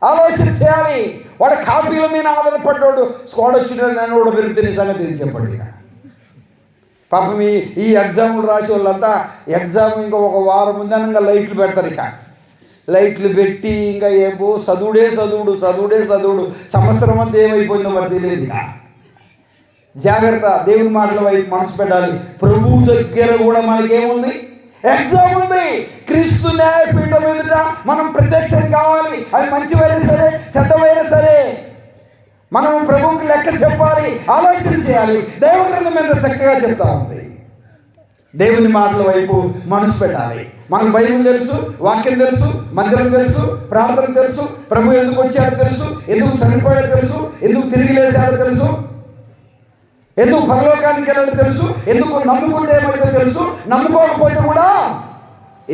[SPEAKER 1] ఆలోచన చేయాలి. వాడు కాపీల మీద ఆధారపడ్డాడు. స్కోడ్ వచ్చిన నన్ను కూడా పెరిగితే నిజంగా తెలియదు చెప్పండి. పాపం ఈ ఎగ్జామ్లు రాసే వాళ్ళంతా ఎగ్జామ్ ఇంకా ఒక వారం ముందనంగా లైట్లు పెడతారు. ఇక లైట్లు పెట్టి ఇంకా ఏమో చదువుడే చదువుడు సంవత్సరం అంతా ఏమైపోయిందో మరి తెలియదు. ఇక జాగ్రత్త, దేవుని మాటల వైపు మనసు పెట్టాలి. ప్రభు దగ్గర కూడా మనకేముంది? ఎగ్జామ్ ఉంది. క్రీస్తు న్యాయపీఠం ఎదుట మనం ప్రత్యక్షం కావాలి. అది మంచివైనా సరే, చెడ్డమైనా సరే మనం ప్రభువుకి లెక్క చెప్పాలి, ఆలోచన చేయాలి. దేవుని మీద చక్కగా చెప్తా ఉంది. దేవుని మాటల వైపు మనసు పెట్టాలి. మనకు బైబిల్ తెలుసు, వాక్యం తెలుసు, మందిరం తెలుసు, ప్రార్థన తెలుసు, ప్రభు ఎందుకు వచ్చాడో తెలుసు, ఎందుకు చనిపోయాడో తెలుసు, ఎందుకు తిరిగి లేచాడో తెలుసు, ఎందుకు పరలోకానికి వెళ్ళాలో తెలుసు, ఎందుకు నమ్ముకుంటే ఏమైతే తెలుసు, నమ్ముకోకపోతే కూడా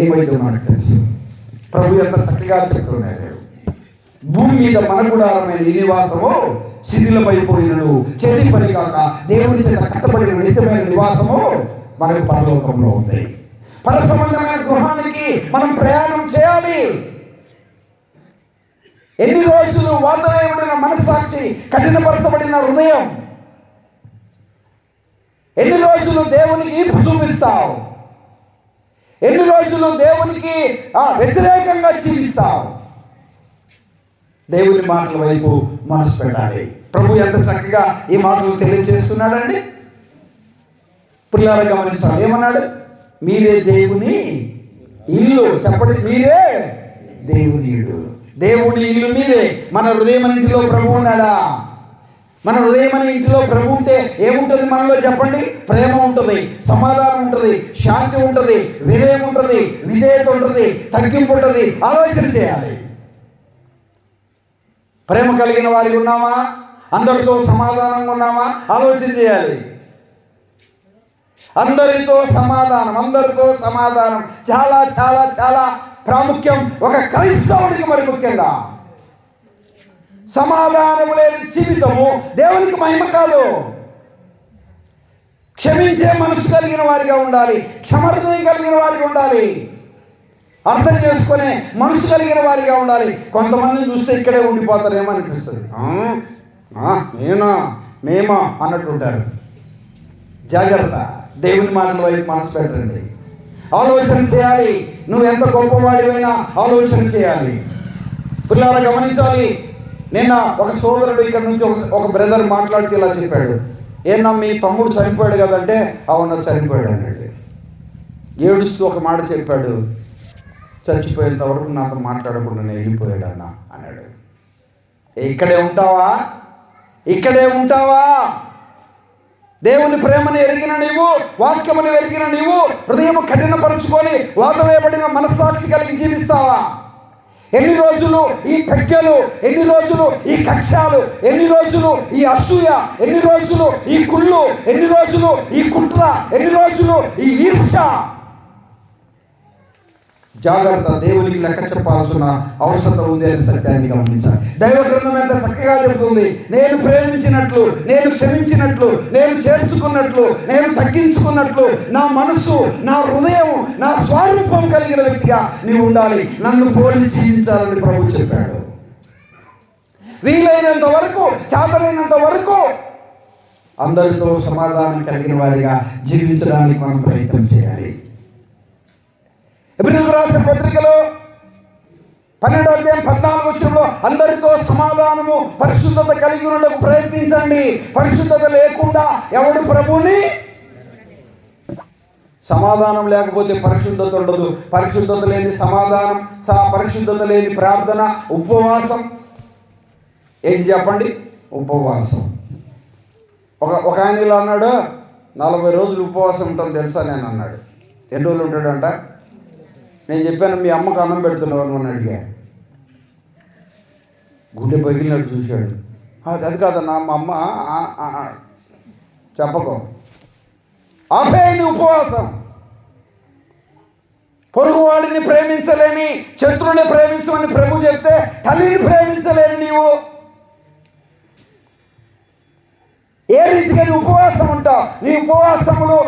[SPEAKER 1] ఏమైతే మనకు తెలుసు. ప్రభు ఎంత చక్కగా చెప్తున్నాడు. భూమి మీద మన గుడారమైన ఈ నివాసము శిథిలమైపోయినను చేతి పని కాక దేవుని చేత కట్టబడిన నిత్యమైన నివాసము మనకు పరలోకంలో ఉంది. పర సంబంధమైన గృహానికి మనం ప్రయాణం చేయాలి. ఎన్ని రోజులు వాతావరణ మనస్సాక్షి, కఠినపరచబడిన హృదయం, ఎన్ని రోజులు దేవునికి చూపిస్తావు? ఎన్ని రోజులు దేవునికి వ్యతిరేకంగా జీవిస్తావు? దేవుని మాటల వైపు మనసు పెట్టాలి. ప్రభు ఎంత చక్కగా ఈ మాటలు తెలియజేస్తున్నాడండి. పిల్లలు గమనించాలి. ఏమన్నాడు? మీరే దేవుని ఇల్లు. చెప్పండి, మీరే దేవుని ఇల్లు. దేవుని ఇల్లు మీరే. మన హృదయం ఇంటిలో ప్రభు ఉన్నాడా? మన హృదయం అనే ఇంటిలో ప్రభు ఉంటే ఏముంటుంది మనలో చెప్పండి? ప్రేమ ఉంటుంది, సమాధానం ఉంటుంది, శాంతి ఉంటుంది, వినయం ఉంటుంది, విధేయత ఉంటుంది, తగ్గింపు ఉంటుంది. ఆలోచన చేయాలి. ప్రేమ కలిగిన వారికి ఉన్నామా? అందరితో సమాధానంగా ఉన్నామా? ఆలోచన చేయాలి. అందరితో సమాధానం చాలా చాలా చాలా ప్రాముఖ్యం. ఒక క్రైస్తవుడికి మరి ముఖ్యంగా సమాధానం లేని జీవితము దేవునికి మహిమ కాదు. క్షమించే మనసు కలిగిన వారిగా ఉండాలి, క్షమహృదయం కలిగిన వారిగా ఉండాలి, అర్థం చేసుకునే మనసు కలిగిన వారిగా ఉండాలి. కొంతమందిని చూస్తే ఇక్కడే ఉండిపోతారేమో అనిపిస్తుంది. మేమా అన్నట్టుంటారు. జాగ్రత్త, దేవుని మాటల వైపు మనసు పెట్టండి. ఆలోచన చేయాలి. నువ్వు ఎంత గొప్పవాడివైనా ఆలోచన చేయాలి. పిల్లలు గమనించాలి. నిన్న ఒక సోదరుడు ఇక్కడ నుంచి ఒక బ్రదర్ మాట్లాడుతూ ఇలా చెప్పాడు, ఏనా మీ తమ్ముడు చనిపోయాడు కదంటే, అవునా చనిపోయాడు అన్నాడు. ఏడుస్తూ ఒక మాట చెప్పాడు, చచ్చిపోయేంత వరకు నాతో మాట్లాడకుండా నేను వెళ్ళిపోయాడు అన్నాడు. ఇక్కడే ఉంటావా? దేవుని ప్రేమను ఎరిగిన నీవు, వాక్యమును ఎరిగిన నీవు హృదయం కఠినపరుచుకొని వాదవేయబడిన మనస్సాక్షి కలిగి జీవిస్తావా? ఎన్ని రోజులు ఈ పెగ్గలు, ఎన్ని రోజులు ఈ కక్షాలు, ఎన్ని రోజులు ఈ అసూయ, ఎన్ని రోజులు ఈ కుళ్ళు, ఎన్ని రోజులు ఈ కుట్ర, ఎన్ని రోజులు ఈ ఈర్ష? జాగ్రత్త, దేవునికి లెక్క చెప్పాల్సిన అవసరం ఉంది అని సత్యాన్ని గమనించాలి. దైవ గ్రంథం ఎంత చక్కగా చెబుతుంది. నేను ప్రేమించినట్లు, నేను క్షమించినట్లు, నేను చేర్చుకున్నట్లు, నేను తగ్గించుకున్నట్లు నా మనస్సు, నా హృదయం, నా స్వరూపం కలిగిన వ్యక్తిగా నీవు ఉండాలి. నన్ను పోలి జీవించాలని ప్రభు చెప్పాడు. వీలైనంత వరకు, చేతనైనంత వరకు అందరితో సమాధానం కలిగిన వారిగా జీవించడానికి మనం ప్రయత్నం చేయాలి. ఎబ్రీయులకు రాసిన పత్రికలో 12:14 అందరితో సమాధానము, పరిశుద్ధత కలిగి ఉండకు ప్రయత్నించండి. పరిశుద్ధత లేకుండా ఎవడు ప్రభుని, సమాధానం లేకపోతే పరిశుద్ధత ఉండదు. పరిశుద్ధత లేని సమాధానం, పరిశుద్ధత లేని ప్రార్థన, ఉపవాసం. ఏం చెప్పండి? ఉపవాసం. ఒక ఆయన ఇలా అన్నాడు, 40 రోజులు ఉపవాసం ఉంటాను తెలుసా నేను అన్నాడు. ఎన్ని రోజులు ఉంటాడంట? నేను చెప్పాను, మీ అమ్మకు అన్నం పెడుతున్నావు అని అడిగా. గుండె పగిలినట్టు చూశాడు. అది కాదన్నా, మా అమ్మ చెప్పకో, ఆపేయండి ఉపవాసం. పొరుగు వాడిని ప్రేమించలేని, శత్రువుని ప్రేమించమని ప్రభు చెప్తే తల్లిని ప్రేమించలేని నీవు ఏ రీతిగా నీ ఉపవాసం ఉంటావు? నీ ఉపవాసములు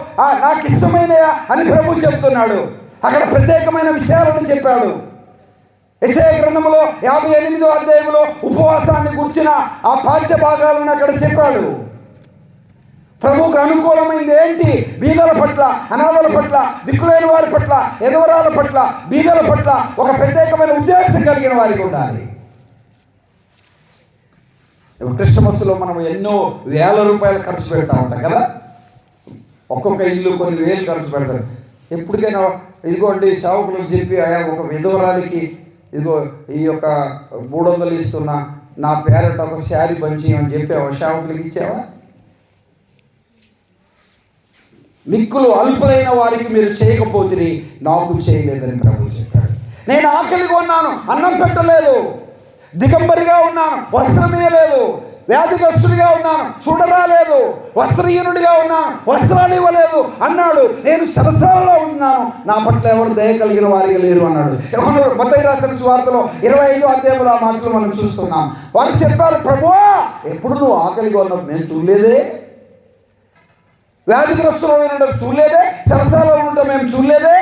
[SPEAKER 1] నాకు ఇష్టమైనయా అని ప్రభు చెప్తున్నాడు. అక్కడ ప్రత్యేకమైన విషయాలను చెప్పాడు. యెషయా గ్రంథంలో 58వ అధ్యాయంలో ఉపవాసాన్ని గుర్చిన ఆ పాఠ్య భాగాలను అక్కడ చెప్పాడు. ప్రభువుకు అనుకూలమైంది ఏంటి? బీదల పట్ల, అనాథల పట్ల, దిక్కులేని వారి పట్ల, ఎదవరాల పట్ల, బీదల పట్ల ఒక ప్రత్యేకమైన ఉద్దేశం కలిగిన వారికి ఉండాలి. క్రిస్మస్లో మనం ఎన్నో వేల రూపాయలు ఖర్చు పెడతా ఉంటాం కదా. ఒక్కొక్క ఇల్లు కొన్ని వేలు ఖర్చు పెడతారు. ఎప్పటికైనా ఇదిగోండి సేవకులకు చెప్పి, ఒక విధవరాలికి ఇదిగో ఈ యొక్క 300 ఇస్తున్నా, నా పేరట ఒక శారీ పంచి అని చెప్పావా? సేవకులకు ఇచ్చావా? మిక్కులు అల్పులైన వారికి మీరు చేయకపోతే నాకు చేయలేదని ప్రభు చెప్పాడు. నేను ఆకలిగా ఉన్నాను, అన్నం పెట్టలేదు, దిగంబరిగా ఉన్నాను, వస్త్రం ఇవ్వలేదు, వ్యాధిగ్రస్తుడిగా ఉన్నాను, చూడరాలేదు, వస్త్రహీనుడిగా ఉన్నాను, వస్త్రాలు ఇవ్వలేదు అన్నాడు. నేను సరసాలలో ఉన్నాను, నా పట్ల ఎవరు దయ కలిగిన వారికి లేరు అన్నాడు. మత్తయి రాసిన సువార్తలో 25వ అధ్యాయంలో ఆ మాటలు మనం చూస్తున్నాం. వారు చెప్పారు, ప్రభువా ఎప్పుడు నువ్వు ఆకలిగా ఉన్నావు మేము చూడలేదే, వ్యాధిగ్రస్తులు ఉండడం చూడలేదే, సరసాలలో ఉండడం మేము చూడలేదే,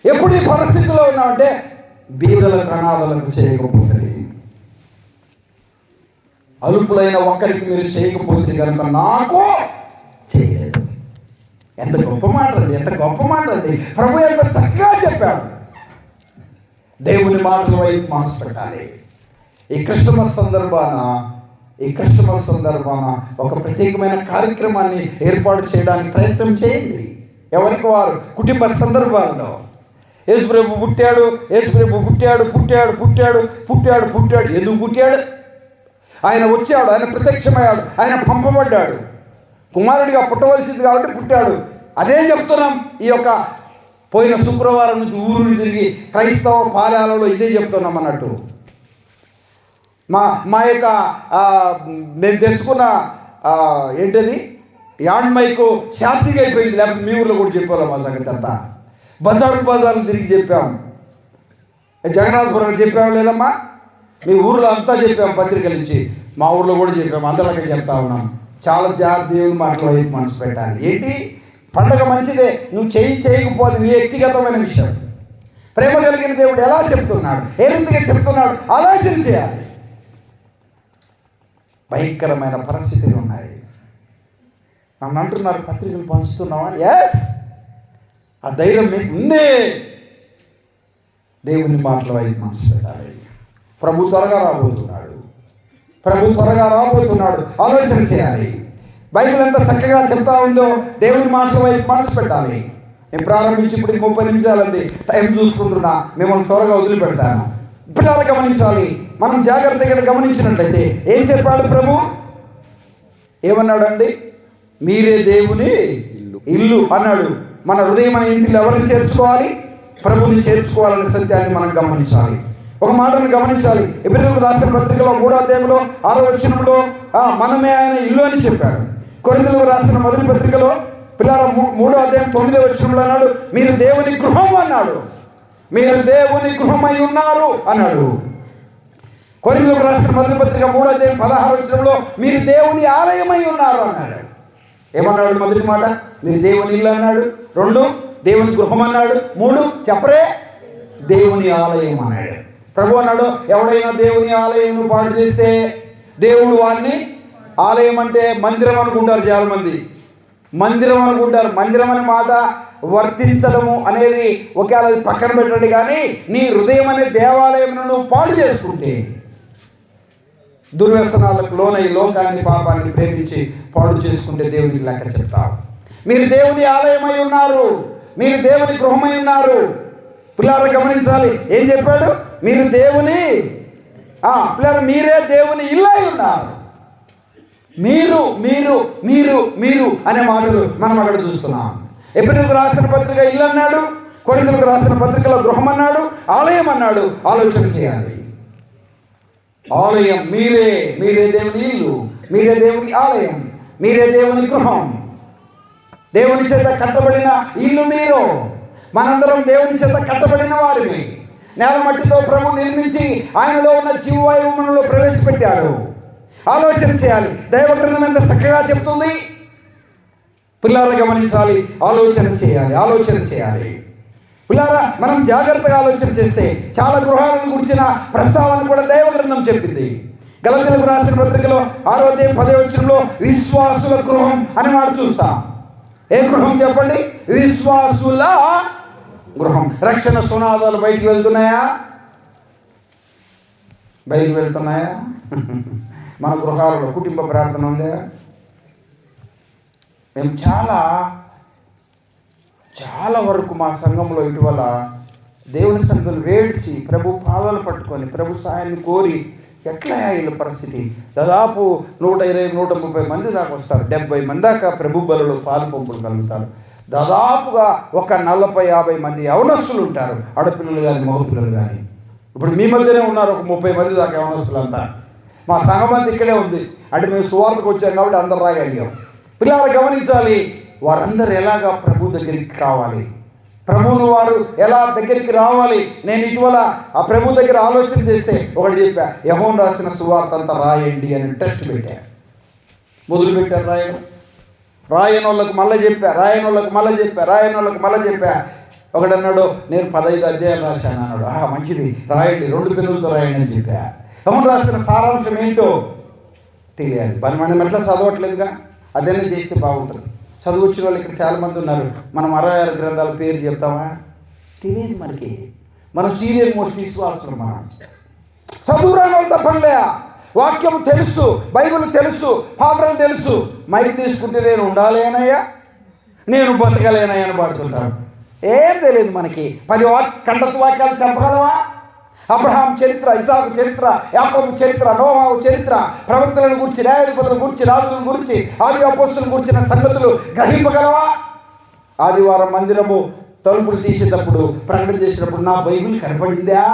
[SPEAKER 1] ఎప్పుడు ఈ పరిస్థితిలో ఉన్నామంటే బీదల అనాథలకు చేయకపోతుంది, అల్పులైన ఒక్కరికి మీరు చేయకపోతే కనుక నాకు చేయలేదు. ఎంత గొప్ప మాట అండి, ఎంత గొప్ప మాట అండి. ప్రభు ఎంత చక్కగా చెప్పాడు. దేవుని మాటల వైపు మనసు పెట్టాలి. ఈ క్రిస్మస్ సందర్భాన ఒక ప్రత్యేకమైన కార్యక్రమాన్ని ఏర్పాటు చేయడానికి ప్రయత్నం చేయండి. ఎవరికి వారు కుటుంబ సందర్భాల్లో యేసుప్రభు పుట్టాడు, యేసుప్రభు పుట్టాడు. ఎందుకు పుట్టాడు? ఆయన వచ్చాడు, ఆయన ప్రత్యక్షమయ్యాడు, ఆయన పంపబడ్డాడు, కుమారుడిగా పుట్టవలసింది కాబట్టి పుట్టాడు. అదే చెప్తున్నాం. ఈ యొక్క పోయిన శుక్రవారం నుంచి ఊరు తిరిగి క్రైస్తవ పాలయాలలో ఇదే చెప్తున్నాం అన్నట్టు. మా యొక్క నేను తెలుసుకున్న ఏంటది యాడ్ మైకు శాంతిగా అయిపోయింది. లేకపోతే మీ ఊర్లో కూడా చెప్పారు మా సంగతి అంతా. బజార్లు తిరిగి చెప్పాం. జగన్నాథపురం చెప్పాము లేదమ్మా, మీ ఊర్లో అంతా చెప్పాము, పత్రికల నుంచి మా ఊర్లో కూడా చెప్పాము, అందరికీ చెప్తా ఉన్నాం. చాలా దేవుని మాటల వైపు మనసు పెట్టాలి. ఏంటి పండగ మంచిదే, నువ్వు చేయకపోతే నీ వ్యక్తిగతమైన విషయం. ప్రేమ కలిగిన దేవుడు ఎలా చెప్తున్నాడు, ఏ రీతిగా చెప్తున్నాడు ఆలోచన చేయాలి. భయంకరమైన పరిస్థితులు ఉన్నాయి. నన్ను అంటున్నారు పత్రికలు పంచుతున్నావా? ఎస్, ఆ ధైర్యం మీకు ఉందే. దేవుని మాటల వైపు మనసు పెట్టాలి. ప్రభు త్వరగా రాబోతున్నాడు. ఆలోచన చేయాలి. బైబిల్ ఎంత చక్కగా చెప్తా ఉందో దేవుని మాటల వైపు మనసు పెట్టాలి. నేను ప్రారంభించి ఇప్పుడు 30 నిమిషాలండి టైం చూసుకుంటున్నా, మిమ్మల్ని త్వరగా వదిలిపెడతాను. పిల్లలు గమనించాలి. మనం జాగ్రత్తగా గమనించినట్లయితే ఏం చెప్పాడు ప్రభు? ఏమన్నాడండి? మీరే దేవుని ఇల్లు అన్నాడు. మన హృదయం అనే ఇంటిలో ఎవరిని చేర్చుకోవాలి? ప్రభువుని చేర్చుకోవాలనే సత్యాన్ని మనం గమనించాలి. ఒక మాటను గమనించాలి. ఎబ్రీయులకు రాసిన పత్రికలో 3వ అధ్యాయంలో 6వ వచనంలో మనమే ఆయన ఇల్లు అని చెప్పాడు. కొరింథీయులకు రాసిన మొదటి పత్రికలో పిల్లల 3వ అధ్యాయం 9వ వచనంలో అన్నాడు మీరు దేవుని గృహం అన్నాడు. మీరు దేవుని గృహమై ఉన్నారు అన్నాడు. కొరింథీయులకు రాసిన మొదటి పత్రిక 3వ అధ్యాయం 16వ వచనంలో మీరు దేవుని ఆలయమై ఉన్నారు అన్నాడు. ఏమన్నాడు? మొదటి మాట మీరు దేవుని ఇల్లు అన్నాడు, 2 దేవుని గృహం అన్నాడు, 3 చెప్పరే దేవుని ఆలయం అన్నాడు. ప్రభు అన్నాడు ఎవడైనా దేవుని ఆలయం పాడు చేస్తే దేవుడు వారిని, ఆలయం అంటే మందిరం అనుకుంటారు చాలా మంది, మందిరం అనుకుంటారు. మందిరం అనే మాట వర్తించడము అనేది ఒకవేళ పక్కన పెట్టండి, కానీ నీ హృదయం అనే దేవాలయం నువ్వు పాడు చేసుకుంటే, దుర్వ్యసనాలకు లోనై లోకాన్ని పాపాన్ని ప్రేమించి పాడు చేసుకుంటే దేవునికి లెక్క చెప్తావు. మీరు దేవుని ఆలయమై ఉన్నారు, మీరు దేవుని గృహమై ఉన్నారు. పిల్లలు గమనించాలి. ఏం చెప్పాడు? మీరు దేవుని పిల్లలు మీరే దేవుని ఇల్లై ఉన్నారు. మీరు మీరు మీరు మీరు అనే మాటలు మనం అక్కడ చూస్తున్నాం. ఎబ్రీయులకు రాసిన పత్రిక ఇల్లు అన్నాడు, కొరింథీయులకు రాసిన పత్రికలో గృహం అన్నాడు, ఆలయం అన్నాడు. ఆలోచన చేయాలి. ఆలయం మీరే దేవుని ఇల్లు, మీరే దేవుని ఆలయం, మీరే దేవుని గృహం. దేవుని చేత కట్టబడిన ఇల్లు మీరు. మనందరం దేవుని చేత కట్టబడిన వారిని. నేల మట్టితో ప్రభు నిర్మించి ఆయనలో ఉన్న జీవవాయువు మనలో ప్రవేశపెట్టాడు. ఆలోచన చేయాలి. దైవ గ్రంథం ఎంత చక్కగా చెప్తుంది. పిల్లలు గమనించాలి. ఆలోచన చేయాలి. పిల్లారా మనం జాగ్రత్తగా ఆలోచన చేస్తే చాలా గృహాలను గురించిన ప్రస్తావన కూడా దైవ గ్రంథం చెప్పింది. గలతీయులకు రాసిన పత్రికలో 6వ అధ్యాయం 10వ వచనంలో విశ్వాసుల గృహం అని మాట చూస్తాం. ఏ గృహం చెప్పండి? విశ్వాసుల గృహం. రక్షణ సునాదాలు బయటికి వెళ్తున్నాయా? మన గృహాలలో కుటుంబ ప్రార్థన ఉందా? మేము చాలా వరకు మా సంఘంలో ఇటీవల దేవుని సన్నిధిని వేడ్చి ప్రభు పాదాలు పట్టుకొని ప్రభు సాయాన్ని కోరి ఎట్లా వీళ్ళ పరిస్థితి దాదాపు 120-130 మంది దాకా వస్తారు. 70 మంది దాకా ప్రభు బలలో పాలు పంపులు కలుగుతారు. దాదాపుగా ఒక 40-50 మంది యవనస్తులు ఉంటారు, ఆడపిల్లలు కానీ మగపిల్లలు కానీ. ఇప్పుడు మీ మధ్యనే ఉన్నారు ఒక 30 మంది దాకా యవనస్తులు అంతా. మా సంఘం అంతా ఇక్కడే ఉంది. అంటే మేము సువార్తకు వచ్చాం కాబట్టి అందరు రాగలిగాం. పిల్లలు గమనించాలి. వారందరూ ఎలాగా ప్రభు దగ్గరికి రావాలి, ప్రభువును వారు ఎలా దగ్గరికి రావాలి. నేను ఇటీవల ఆ ప్రభు దగ్గర ఆలోచన చేస్తే ఒకటి చెప్పా, యోహాను రాసిన సువార్త అంతా రాయండి అని టెస్ట్ పెట్టారు. మొదలు పెట్టారు రాయని వాళ్ళకి మళ్ళీ చెప్పా. ఒకడన్నాడు నేను 15 అధ్యాయాలు రాశాను అన్నాడు. మంచిది రాయండి, 2 పెన్నులతో రాయండి అని చెప్పా. యోహాను రాసిన సారాంశం ఏంటో తెలియాలి. మనం ఎట్లా చదవట్లేదుగా, అదేనే చేస్తే బాగుంటుంది. చదువు వచ్చిన వాళ్ళు ఇక్కడ చాలామంది ఉన్నారు. మనం 66 గ్రంథాల పేరు చెప్తామా? తెలియదు మనకి. మనం సీరియల్ మోస్ట్ విశ్వాసం. మనం చదువు రాని వాళ్ళు తప్పనిలే. వాక్యం తెలుసు, బైబిల్ తెలుసు, పాఠాలు తెలుసు. మైక్ తీసుకుంటే నేను ఉండాలేనయ్యా, నేను బతకలేనయ్యా అని పాడుతుంటాను. ఏం తెలియదు మనకి. 10 కంటతు వాక్యాలు చెప్పగలవా? అబ్రహాం చరిత్ర, ఇసాకు చరిత్ర, యాకోబు చరిత్ర, నోవాహు చరిత్ర, ప్రవక్తలను గురించి, న్యాయాధిపతులను గురించి, రాజులను గురించి, ఆది అపోస్తులను గురించిన సంగతులు గ్రహింపగలవా? ఆదివారం మందిరము తలుపులు తీసేటప్పుడు ప్రకటన చేసినప్పుడు నా బైబిల్ కనపడిందా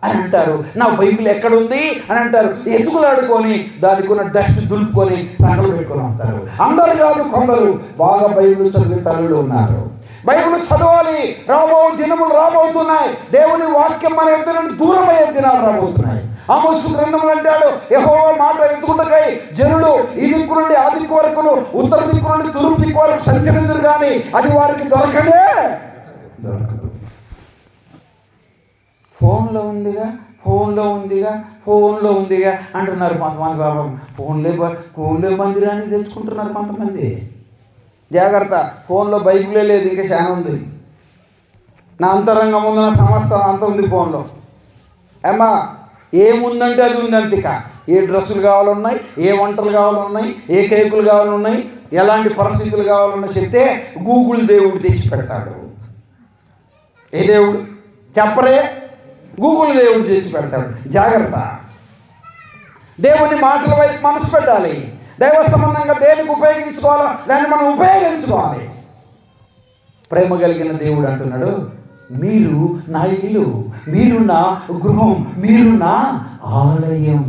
[SPEAKER 1] అని అంటారు. నా బైబిల్ ఎక్కడుంది అని అంటారు. ఎత్తుకులాడుకొని దానికి ఉన్న డస్ట్ దులుపుకొని సంకలు పెట్టుకొని వస్తారు. అందరు కాదు, కొందరు బాగా బైబిల్ చదివే తల్లులు ఉన్నారు. బైబిల్ చదవాలి. దినములు రాబోతున్నాయి. దేవుని వాక్యం మన ఎదురు దూరం అయ్యే దినాలు రాబోతున్నాయి. ఆమోసు గ్రంథములు అంటాడు, యెహోవా మాట ఎత్తుకుంటకై జనులు ఈ దిక్కు నుండి ఆ దిక్కు వరకును, ఉత్తర దిక్కు నుండి తూర్పు దిక్కు వరకు సంచరించరు కానీ అది వారికి దొరకదు. ఫోన్లో ఉందిగా అంటున్నారు కొంతమంది. బాబా ఫోన్లే మందిరాన్ని తెచ్చుకుంటున్నారు కొంతమంది. జాగ్రత్త, ఫోన్లో బైబిలే లేదు, ఇంకా చాలా ఉంది. నా అంతరంగం ఉంది, నా సమస్తం అంత ఉంది ఫోన్లో. ఏమ్మా ఏముందంటే అది ఉందంటే, ఇక ఏ డ్రెస్సులు కావాలన్నాయి, ఏ వంటలు కావాలన్నాయి, ఏ కేకులు కావాలన్నాయి, ఎలాంటి పరిస్థితులు కావాలన్నా చెప్తే గూగుల్ దేవుడు తెచ్చి పెడతాడు. ఏ దేవుడు చెప్పరే, గూగుల్ దేవుడు తెచ్చి పెడతాడు. జాగ్రత్త, దేవుని మాటల వైపు మనసు పెట్టాలి. దైవ సంబంధంగా దేనికి ఉపయోగించుకోవాలో దాన్ని మనం ఉపయోగించుకోవాలి. ప్రేమ కలిగిన దేవుడు అంటున్నాడు, మీరు నా ఇల్లు, మీరు నా గృహం, మీరు నా ఆలయం.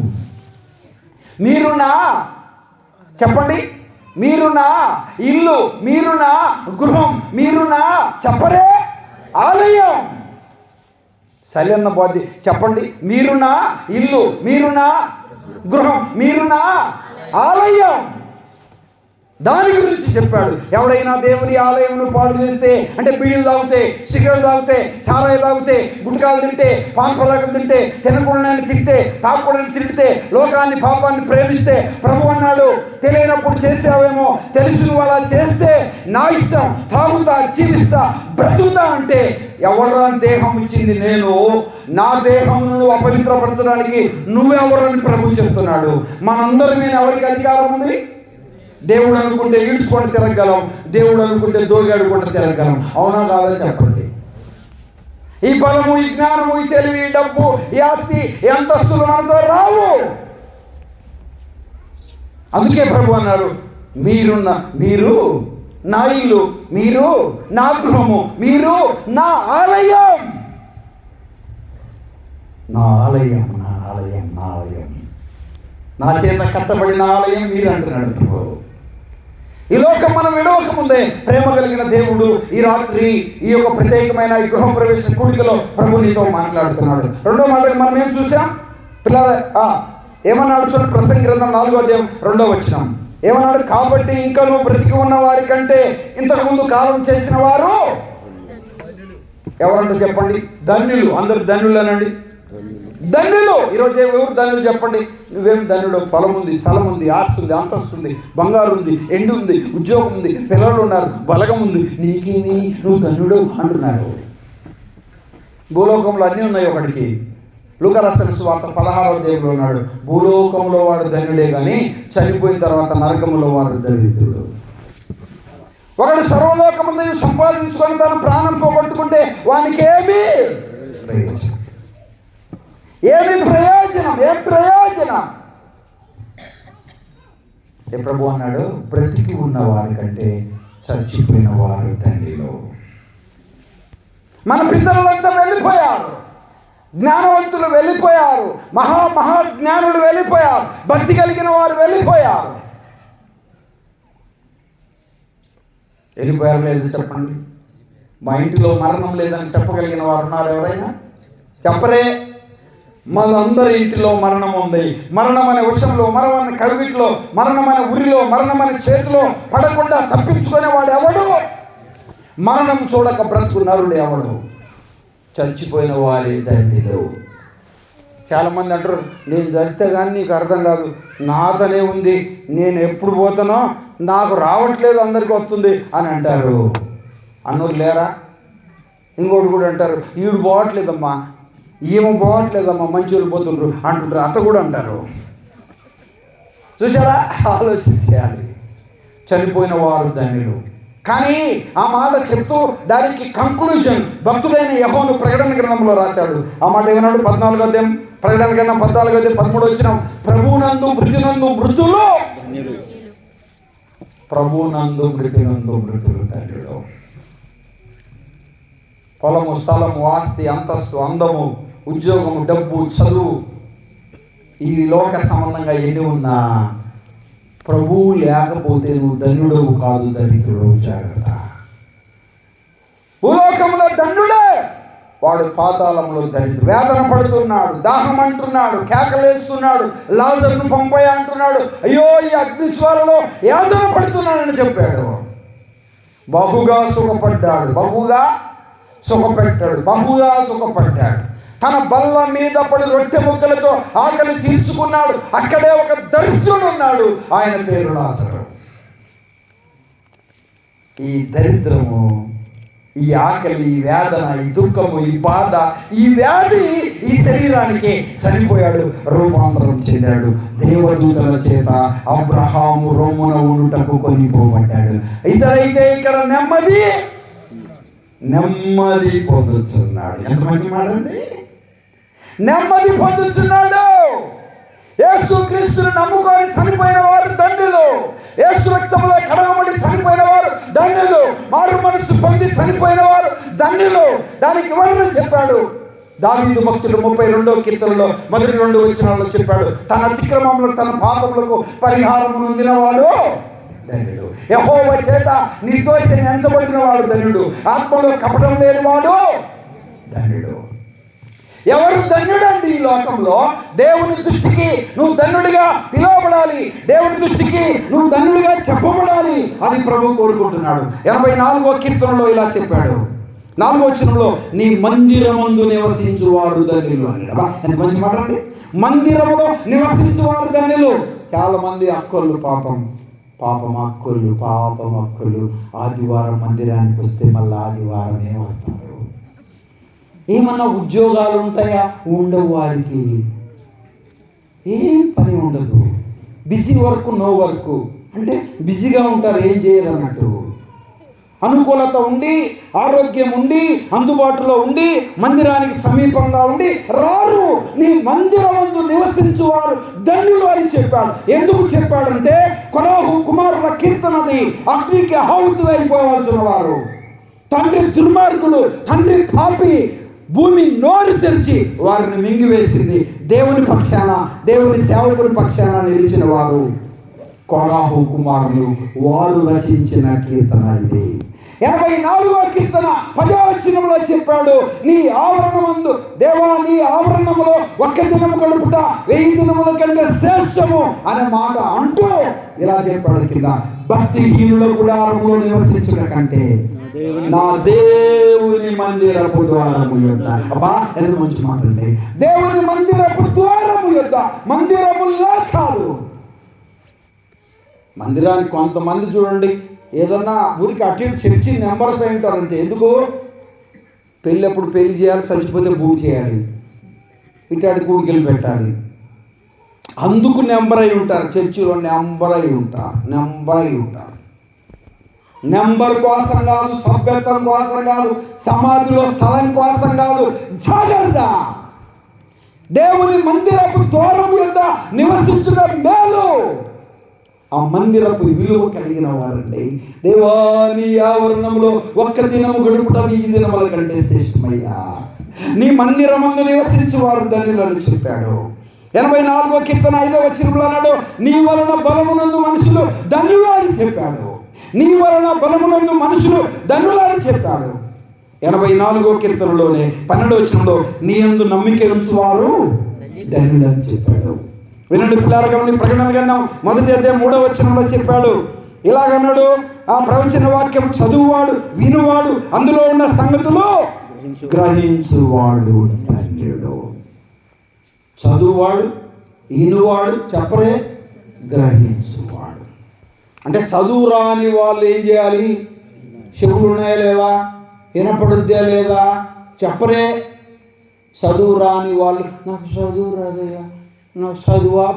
[SPEAKER 1] మీరు నా, చెప్పండి, మీరు నా ఇల్లు, మీరు నా గృహం, మీరు నా, చెప్పరే, ఆలయం. శైలన్న బాధ్య చెప్పండి, మీరు నా ఇల్లు, మీరు నా గృహం, మీరు నా ఆలయం. దాని గురించి చెప్పాడు. ఎవడైనా దేవుని ఆలయంను పాడు చేస్తే, అంటే బీడీలు తాగితే, సిగరెట్లు తాగితే, సారాయి తాగితే, గుట్కాలు తింటే, పాన్పరాకులు తింటే, తినకూడని తింటే, తాగకూడని తింటే, లోకాన్ని పాపాన్ని ప్రేమిస్తే, ప్రభు అన్నాడు తెలియనప్పుడు చేసావేమో, తెలిసి నువ్వు అలా చేస్తే నా ఇష్టం, తాగుతా, జీవిస్తా, బ్రతుకుతా అంటే ఎవరా దేహం ఇచ్చింది నేను, నా దేహంను అపవిత్రపరచడానికి నువ్వెవరని ప్రభు చెప్తున్నాడు. మనందరి మీద ఎవరికి అధికారం ఉంది? దేవుడు అనుకుంటే ఈడ్చుకొని తిరగలం, దేవుడు అనుకుంటే దోగాడుకుంటే తిరగలం. అవునా కాదా చెప్పండి. ఈ బలము, ఈ జ్ఞానము, ఈ తెలివి, ఈ డబ్బు, ఈ ఆస్తి, ఈ అంతస్తులు మనతో రావు. అందుకే ప్రభు అన్నారు, మీరు నా ఇల్లు, మీరు నా గృహము, మీరు నా ఆలయం. నా ఆలయం, నా ఆలయం, నా ఆలయం, నా చేత కట్టబడిన ఆలయం మీరు అంటున్నాడు ప్రభు. ఈ లోకం మనం విడవక ముందే ప్రేమ కలిగిన దేవుడు ఈ రాత్రి ఈ యొక్క ప్రత్యేకమైన ఈ గృహ ప్రవేశ కూడికలో ప్రభు నీతో మాట్లాడుతున్నాడు. రెండో మాట మనం ఏం చూసాం పిల్లల, ఏమన్నాడు చూడండి, ప్రసంగి గ్రంథం 4వ అధ్యాయం 2వ వచనం ఏమన్నాడు? కాబట్టి ఇంకా నువ్వు బ్రతికి ఉన్న వారి కంటే ఇంతకుముందు కాలం చేసిన వారు ఎవరంటే చెప్పండి, ధన్యులు. అందరు ధన్యులు అనండి, ధన్యులు. ఈరోజు ఎవరు ధన్యులు చెప్పండి? నువ్వేం ధన్యుడు? పొలం ఉంది, స్థలం ఉంది, ఆస్తి ఉంది, అంతస్తు ఉంది, బంగారు ఉంది, ఎండు ఉంది, ఉద్యోగం ఉంది, పిల్లలు ఉన్నారు, బలగం ఉంది, నీకేమి, నువ్వు ధన్యుడు అంటున్నారు. భూలోకంలో అన్నీ ఉన్నాయి ఒకటికి. లూకా రాసిన సువార్త 16వ అధ్యాయంలో ఉన్నాడు, భూలోకంలో వాడు ధన్యుడే కానీ చనిపోయిన తర్వాత నరకంలో వాడు దరిద్రుడు. ఒకడు సర్వలోకమందు సంపాదించుకొని తను ప్రాణం పోగొట్టుకుంటే వానికి ఏమి ప్రయోజనం? ఏమి ప్రయోజనం? ఏం ప్రయోజనం? ప్రభు అన్నాడు, బ్రతికి ఉన్న వారి కంటే చచ్చిపోయిన వారు ధన్యులు. మన పితరులంతా వెళ్ళిపోయారు, జ్ఞానవంతులు వెళ్ళిపోయారు, మహాజ్ఞానులు వెళ్ళిపోయారు, భక్తి కలిగిన వారు వెళ్ళిపోయారు. వెళ్ళిపోయారు లేదు చెప్పండి. మా ఇంటిలో మరణం లేదని చెప్పగలిగిన వారు ఉన్నారు ఎవరైనా? చెప్పరే. మనందరి ఇంటిలో మరణం ఉంది. మరణం అనే వర్షంలో, మరణం అనే కవిట్లో, మరణం అనే ఉరిలో, మరణం అనే చేతిలో పడకుండా తప్పించుకునేవాడు ఎవడు? మరణం చూడక బ్రతుకు నరుడు ఎవడు? చచ్చిపోయిన వారి ధన్యులు. చాలామంది అంటారు, నేను చస్తే కానీ నీకు అర్థం కాదు, నాతోనే ఉంది, నేను ఎప్పుడు పోతానో నాకు రావట్లేదు, అందరికీ వస్తుంది అని అంటారు. అన్నోరు లేరా? ఇంకోటి కూడా అంటారు, ఈడు పోవట్లేదమ్మా, ఏమో పోవట్లేదమ్మా, మంచి పోతుండ్రు అంటుంటారు. అత్త కూడా అంటారు. చూసారా? ఆలోచించాలి. చనిపోయిన వారు ధన్యులు. కానీ ఆ మాట చెప్తూ దానికి కంక్లూజన్ భక్తుడైన యెహోను ప్రకటన గ్రంథంలో రాశాడు. ఆ మాట ఏమన్నాడు? 14వ అధ్యాయం ప్రకటన గ్రంథం 14వ అధ్యాయం 13వ వచనం, ప్రభువునందు మృతునందు మృతులు, ప్రభువునందు మృతునందు మృతులు ధన్యుడు. పొలము, స్థలము, ఆస్తి, అంతస్తు, అందము, ఉద్యోగము, డబ్బు, చదువు, ఈ లోక సంబంధంగా ఎన్ని ఉన్నా ప్రభువు లేకపోతే నువ్వు ధన్యుడవు కాదు, దరిద్రుడు. జాగ్రత్త. భూలోకంలో ధన్యుడే, వాడు పాతాళంలో దరిద్రుడు. వేదన పడుతున్నాడు, దాహం అంటున్నాడు, కేకలేస్తున్నాడు, లాజరును పంపయ్య అంటున్నాడు. అయ్యో ఈ అగ్నిజ్వాలలో వేదన పడుతున్నాడని చెప్పాడు. బహుగా సుఖపడ్డాడు, బహుగా సుఖపెట్టాడు, బహుగా సుఖపడ్డాడు. తన బల్ల మీద పడి రొట్టె ముక్కలతో ఆకలి తీర్చుకున్నాడు. అక్కడే ఒక దరిద్రుడు ఉన్నాడు, ఆయన పేరు లాజరు. ఈ దరిద్రము, ఈ ఆకలి, ఈ వేదన, ఈ దుఃఖము, ఈ బాధ, ఈ వ్యాధి ఈ శరీరానికి చనిపోయాడు, రూపాంతరం చెందాడు. దేవదూతల చేత అబ్రహాము రోమున ఉండుటకు కొనిపోబడ్డాడు. ఇతరైతే ఇక్కడ నెమ్మది పొందుతున్నాడు. ఎంత మంచి మాట అండి! నెమ్మది పొందుతున్నాడు. యేసు క్రీస్తును నమ్ముకొని చనిపోయిన వారు ధన్యులు. యేసు రక్తంలో కడగబడి చనిపోయిన వారు ధన్యులు. మారు మనసు పొంది చనిపోయిన వారు ధన్యులు. దానికి వివరణ చెప్పాడు దావీదు భక్తుడు 32వ కీర్తనలో మొదటి 2 వచనాల్లో చెప్పాడు. తన అతిక్రమములకు, తన పాపములకు పరిహారము నొందినవాడు ధన్యుడు. యెహోవా చేత నిర్దోషిని ఎంచబడిన వాడు ధన్యుడు. ఆత్మలో కపటం లేనివాడు ధన్యుడు. ఎవరు ధన్యుడండి ఈ లోకంలో? దేవుని దృష్టికి నువ్వు ధన్యుడిగా పిలువబడాలి, దేవుని దృష్టికి నువ్వు ధన్యుడిగా చెప్పబడాలి. అది ప్రభు కోరుకుంటున్నాడు. 84వ కీర్తనలో ఇలా చెప్పాడు, 4వ వచనంలో, నీ మందిరమందు నివసించువారు ధన్యులు అన్నాడు. ఎంత మంచి మాట అండి! మందిరములో నివసించువారు ధన్యులు. చాలా మంది అక్కలు పాపం అక్కలు ఆదివారం మందిరానికి వస్తే మళ్ళీ ఆదివారమే వస్తారు. ఏమన్నా ఉద్యోగాలు ఉంటాయా? ఉండవు. వారికి ఏం పని ఉండదు. Busy work, no work. అంటే బిజీగా ఉంటారు, ఏం చేయరు అన్నట్టు. అనుకూలత ఉండి, ఆరోగ్యం ఉండి, అందుబాటులో ఉండి, మందిరానికి సమీపంగా ఉండి రారు. నీ మందిరమందు నివసించువారు ధన్యులు అని చెప్పాడు. ఎందుకు చెప్పాడంటే కొరాహు కుమారుల కీర్తనది అగ్నికి ఆహుతులైపోవాల్సిన వారు. తండ్రి దుర్మార్గులు, తండ్రి పాపి, భూమి నోరు తెరిచి వారిని మింగివేసింది. దేవుని పక్షాన, దేవుని సేవకుని పక్షాన నిలిచిన వారు కోరాహు కుమారులు. వారు రచించిన కీర్తన ఇది. 84వ కీర్తన 10వ వచనంలో చెప్పాడు, నీ ఆవరణమందు దేవా, నీ ఆవరణములో ఒక్క దినము గడుపుట 1000 దినముల కంటే శ్రేష్టము అనే మాట అంటూ ఇలా చెప్పాడు కింద, భక్తిహీనుల గుడారములో నివసించుట కంటే నా దేవుని మందిరపు ద్వారము యొద్ద. అబ్బా, ఎంత మంచి మాట అండి! దేవుని మందిరపు ద్వారము యొద్ద, మందిరములా కాదు. మందిరానికి కొంతమంది చూడండి, ఏదన్నా ఊరికి అటు ఇటు చర్చి నెంబర్స్ అయి ఉంటారంటే. ఎందుకు? పెళ్ళప్పుడు పెళ్లి చేయాలి, చచ్చిపోతే పూజ చేయాలి, ఇట్లాంటి కూడికలు పెట్టాలి, అందుకు నెంబర్ అయి ఉంటారు. చర్చిలో నెంబర్ అయి ఉంటారు. నెంబర్ కోసం కాదు, సభ్యత్వం కోసం కాదు, సమాధిలో స్థలం కోసం కాదు. జాగ్రత్త! దేవుని మందిరపు ద్వారము యొద్ద నివసించడం మేలు. ఆ మందిరపు విలువ కలిగిన వారండి. దేవాని ఆవరణంలో ఒక్క దినము గడుపుట 1000 దినముల కంటే శ్రేష్టమయ్యా. నీ మందిరమందు నివసించు వారు ధన్యులని చెప్పాడు. 84వ కీర్తన 5వ వచనంలో అన్నాడు, నీ వలన బలమునందు మనుషులు ధన్యులు అని చెప్పాడు. నీ వలన బలమునందు మనుషులు ధన్యులు అని చెప్పాడు. 84వ కీర్తనలోనే 12వ వచనంలో, నీ యందు నమ్మిక ఉంచువారు ధన్యులు అని చెప్పాడు. వినండి పిల్లల గమని, ప్రకటన గ్రంథం 1వ అధ్యాయం 3వ వచనంలో చెప్పాడు. ఇలాగన్నాడు, ఆ ప్రవచన వాక్యం చదువువాడు, వినువాడు, అందులో ఉన్న సంగతులు గ్రహించువాడు ధన్యుడు. చదువువాడు, వినువాడు, చెప్పరే, గ్రహించువాడు. అంటే చదువు రాని వాళ్ళు ఏం చేయాలి? చెవులు ఉన్నాయా లేవా? వినపడుద్దా లేదా? చెప్పరే. చదువు రాని వాళ్ళు, నాకు చదువు రాదయ్యా, నాకు చదువా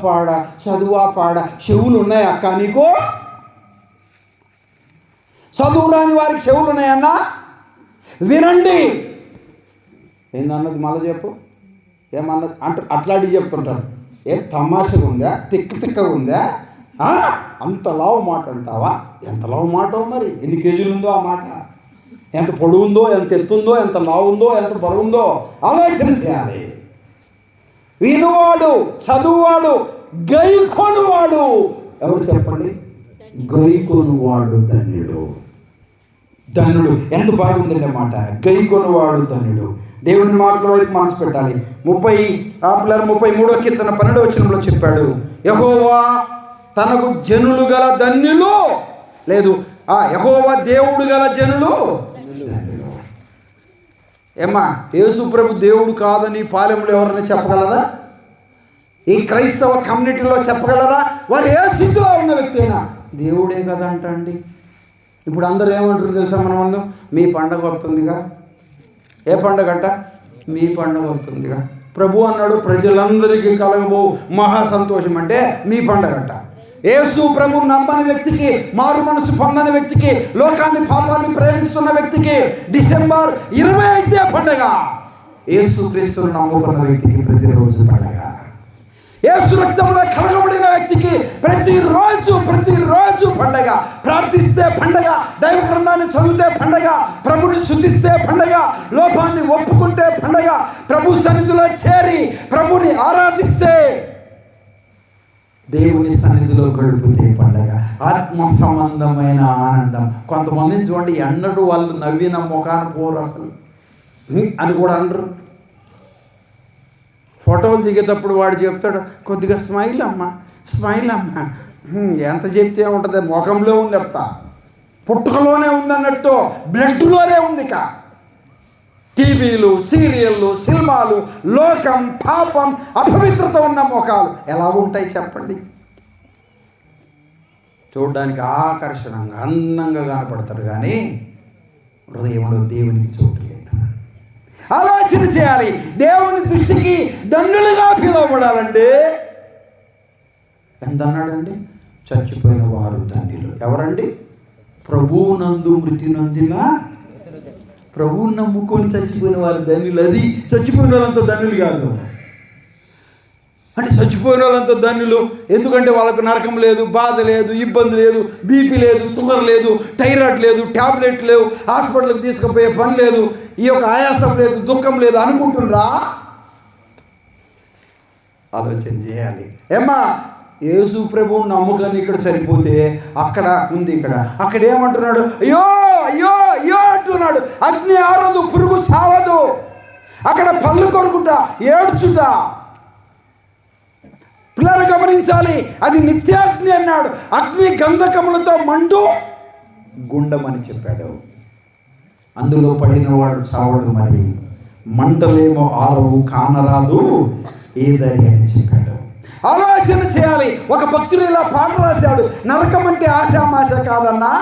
[SPEAKER 1] పాడా. చెవులు ఉన్నాయా అక్క నీకు? చదువు రాని వారికి చెవులు ఉన్నాయన్నా వినండి. ఏందన్నది మళ్ళీ చెప్పు. ఏమన్నది అంటే అట్లాంటివి చెప్తుంటారు. తమాషగా ఉందా, తిక్కగా ఉందా, అంత లావు మాట అంటావా? ఎంత లావు మాట మరి, ఎన్ని కేజీలు ఉందో ఆ మాట, ఎంత పొడవు ఉందో, ఎంత ఎత్తుందో, ఎంత లావు ఉందో, ఎంత బరువు ఉందో ఆలోచన చేయాలి. వినువాడు, చదువువాడు, గైకొనువాడు ఎవరు చెప్పండి? గైకొనువాడు ధన్యుడు. ధన్యుడు ఎంత బాగుందండి అన్నమాట. గైకొనువాడు ధన్యుడు. దేవుని మాటల వైపు మనసు పెట్టాలి. 33వ కీర్తన 12వ వచనంలో చెప్పాడు, యెహోవా తనకు జనులు గల ధన్యులు, లేదు యెహోవా దేవుడు గల జనులు ధన్యులు. ఏమ్మా, యేసు ప్రభు దేవుడు కాదని పాలెంలో ఎవరైనా చెప్పగలరా? ఈ క్రైస్తవ కమ్యూనిటీలో చెప్పగలరా? వారు ఏ స్థితిలో ఉన్న వ్యక్తి అయినా దేవుడే కదా అంటండి. ఇప్పుడు అందరూ ఏమంటారు తెలుసా? మనం మీ పండగ వస్తుందిగా. ఏ పండగ అంట? మీ పండగ వస్తుందిగా. ప్రభు అన్నాడు ప్రజలందరికీ కలగబో మహా సంతోషం అంటే మీ పండగ అంట. యేసు ప్రభు నమ్మని వ్యక్తికి, మారు మనసు పొందని వ్యక్తికి, లోకాన్ని పాపాన్ని ప్రేమిస్తున్న వ్యక్తికి డిసెంబర్ 25 పండగ. యేసు క్రీస్తును నమ్ముకున్న వ్యక్తికి ప్రతిరోజు పండగ. యేసు రక్తంలో కలగబడిన వ్యక్తికి ప్రతిరోజు పండగ. ప్రార్థిస్తే పండగ, దైవ గ్రంథాన్ని చదివితే పండగ, ప్రభుని శుద్ధిస్తే పండగ, లోపాన్ని ఒప్పుకుంటే పండగ, ప్రభు సన్నిధిలో చేరి ప్రభుని ఆరాధిస్తే, దేవుని సన్నిధిలో గడిపితే పండగ. ఆత్మ సంబంధమైన ఆనందం. కొంతమందిని చూడండి, ఎన్నడూ వాళ్ళు నవ్విన ముఖాన పోరు అసలు అని కూడా అనరు. ఫోటోలు దిగేటప్పుడు వాడు చెప్తాడు, కొద్దిగా స్మైల్ అమ్మా, స్మైల్ అమ్మా. ఎంత చెప్తే ఉంటుంది, ముఖంలో ఉంది, చెప్తా పుట్టుకలోనే ఉంది అన్నట్టు, బ్లడ్లోనే ఉంది. ఇక టీవీలు, సీరియళ్ళు, సినిమాలు, లోకం, పాపం, అపవిత్రత ఉన్న ముఖాలు ఎలా ఉంటాయి చెప్పండి? చూడడానికి ఆకర్షణంగా అందంగా కనపడతారు, కానీ హృదయంలో దేవునికి చోటు లేదు. ఆలోచన చేయాలి. దేవుని దృష్టికి ధన్యులుగా పిలువబడాలండి. ఎంత అన్నాడండి? చచ్చిపోయిన వారు ధన్యులు. ఎవరండి? ప్రభువునందు మృతి నొందిన, ప్రభువుని నమ్ముకొని చచ్చిపోయిన వారు ధన్యులు. అది చచ్చిపోయిన వాళ్ళంతా ధన్యులు కాదు. అంటే చచ్చిపోయిన వాళ్ళంతా ధన్యులు ఎందుకంటే వాళ్ళకు నరకం లేదు, బాధ లేదు, ఇబ్బంది లేదు, బీపీ లేదు, షుగర్ లేదు, థైరాయిడ్ లేదు, ట్యాబ్లెట్ లేవు, హాస్పిటల్కి తీసుకుపోయే పని లేదు, ఈ యొక్క ఆయాసం లేదు, దుఃఖం లేదు అనుకుంటున్నా? ఆలోచన చేయాలి. ఏమ్మా, యేసు ప్రభువు నమ్మకాన్ని ఇక్కడ సరిపోతే అక్కడ ఉంది, అక్కడ ఏమంటున్నాడు? అయ్యో అయ్యో అయ్యో అంటున్నాడు. అగ్ని ఆరదు, పురుగు సావదు. అక్కడ పళ్ళు కొరుకుంటా, ఏడ్చుతా. పిల్లలు గమనించాలి, అది నిత్యాగ్ని అన్నాడు. అగ్ని గంధకములతో మండు గుండమని చెప్పాడు. అందులో పడిన వాడు చావడు, మరి మంటలేమో ఆరవు, కానరాదు ఏదని అని చెప్పాడు. ఆలోచన చేయాలి. ఒక భక్తుడు ఇలా పాట రాశాడు, నరకం అంటే ఆశామాశ కాదన్నా,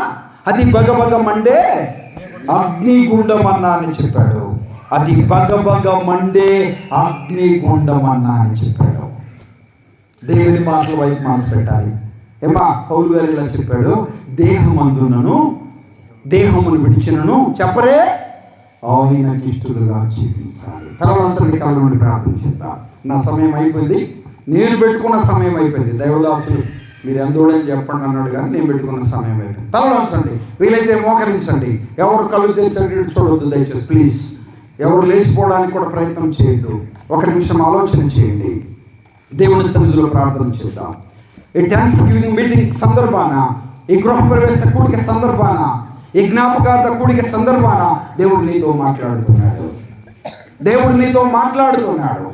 [SPEAKER 1] అది బగబగ మండే అగ్నిగుండమన్నా అని చెప్పాడు. అది బగబగ మండే అగ్నిగుండమన్నా అని చెప్పాడు. దేవుని మాటల వైపు మనసు పెట్టాలి. ఏమా, పౌలు గారు ఇలా చెప్పాడు, దేహమందునను దేహమును విడిచినను చెప్పరే ఆయనకి ఇష్టలుగా జీవించాలి. తర్వాత కాలం నుండి ప్రార్థించేద్దాం. నా సమయం అయిపోయింది, నేను పెట్టుకున్న సమయం అయిపోయింది. దైవదాసులు మీరు ఎందుడని చెప్పండి అన్నాడు, కానీ నేను పెట్టుకున్న సమయం అయిపోయింది. తలవంచండి, వీలైతే మోకరించండి. ఎవరు కళ్ళు తెరిచి చూడవద్దు దయచేసి, ప్లీజ్. ఎవరు లేచిపోవడానికి కూడా ప్రయత్నం చేయొద్దు. ఒక నిమిషం ఆలోచన చేయండి. దేవుని సన్నిధిలో ప్రార్థన చేద్దాం. ఈ థ్యాంక్స్ గివింగ్ మీటింగ్ సందర్భాన, ఈ గృహప్రవేశ కూడిక సందర్భాన, ఈ జ్ఞాపకార్థ కూడిక సందర్భాన దేవుడు నీతో మాట్లాడుతున్నాడు. దేవుడు నీతో మాట్లాడుతున్నాడు.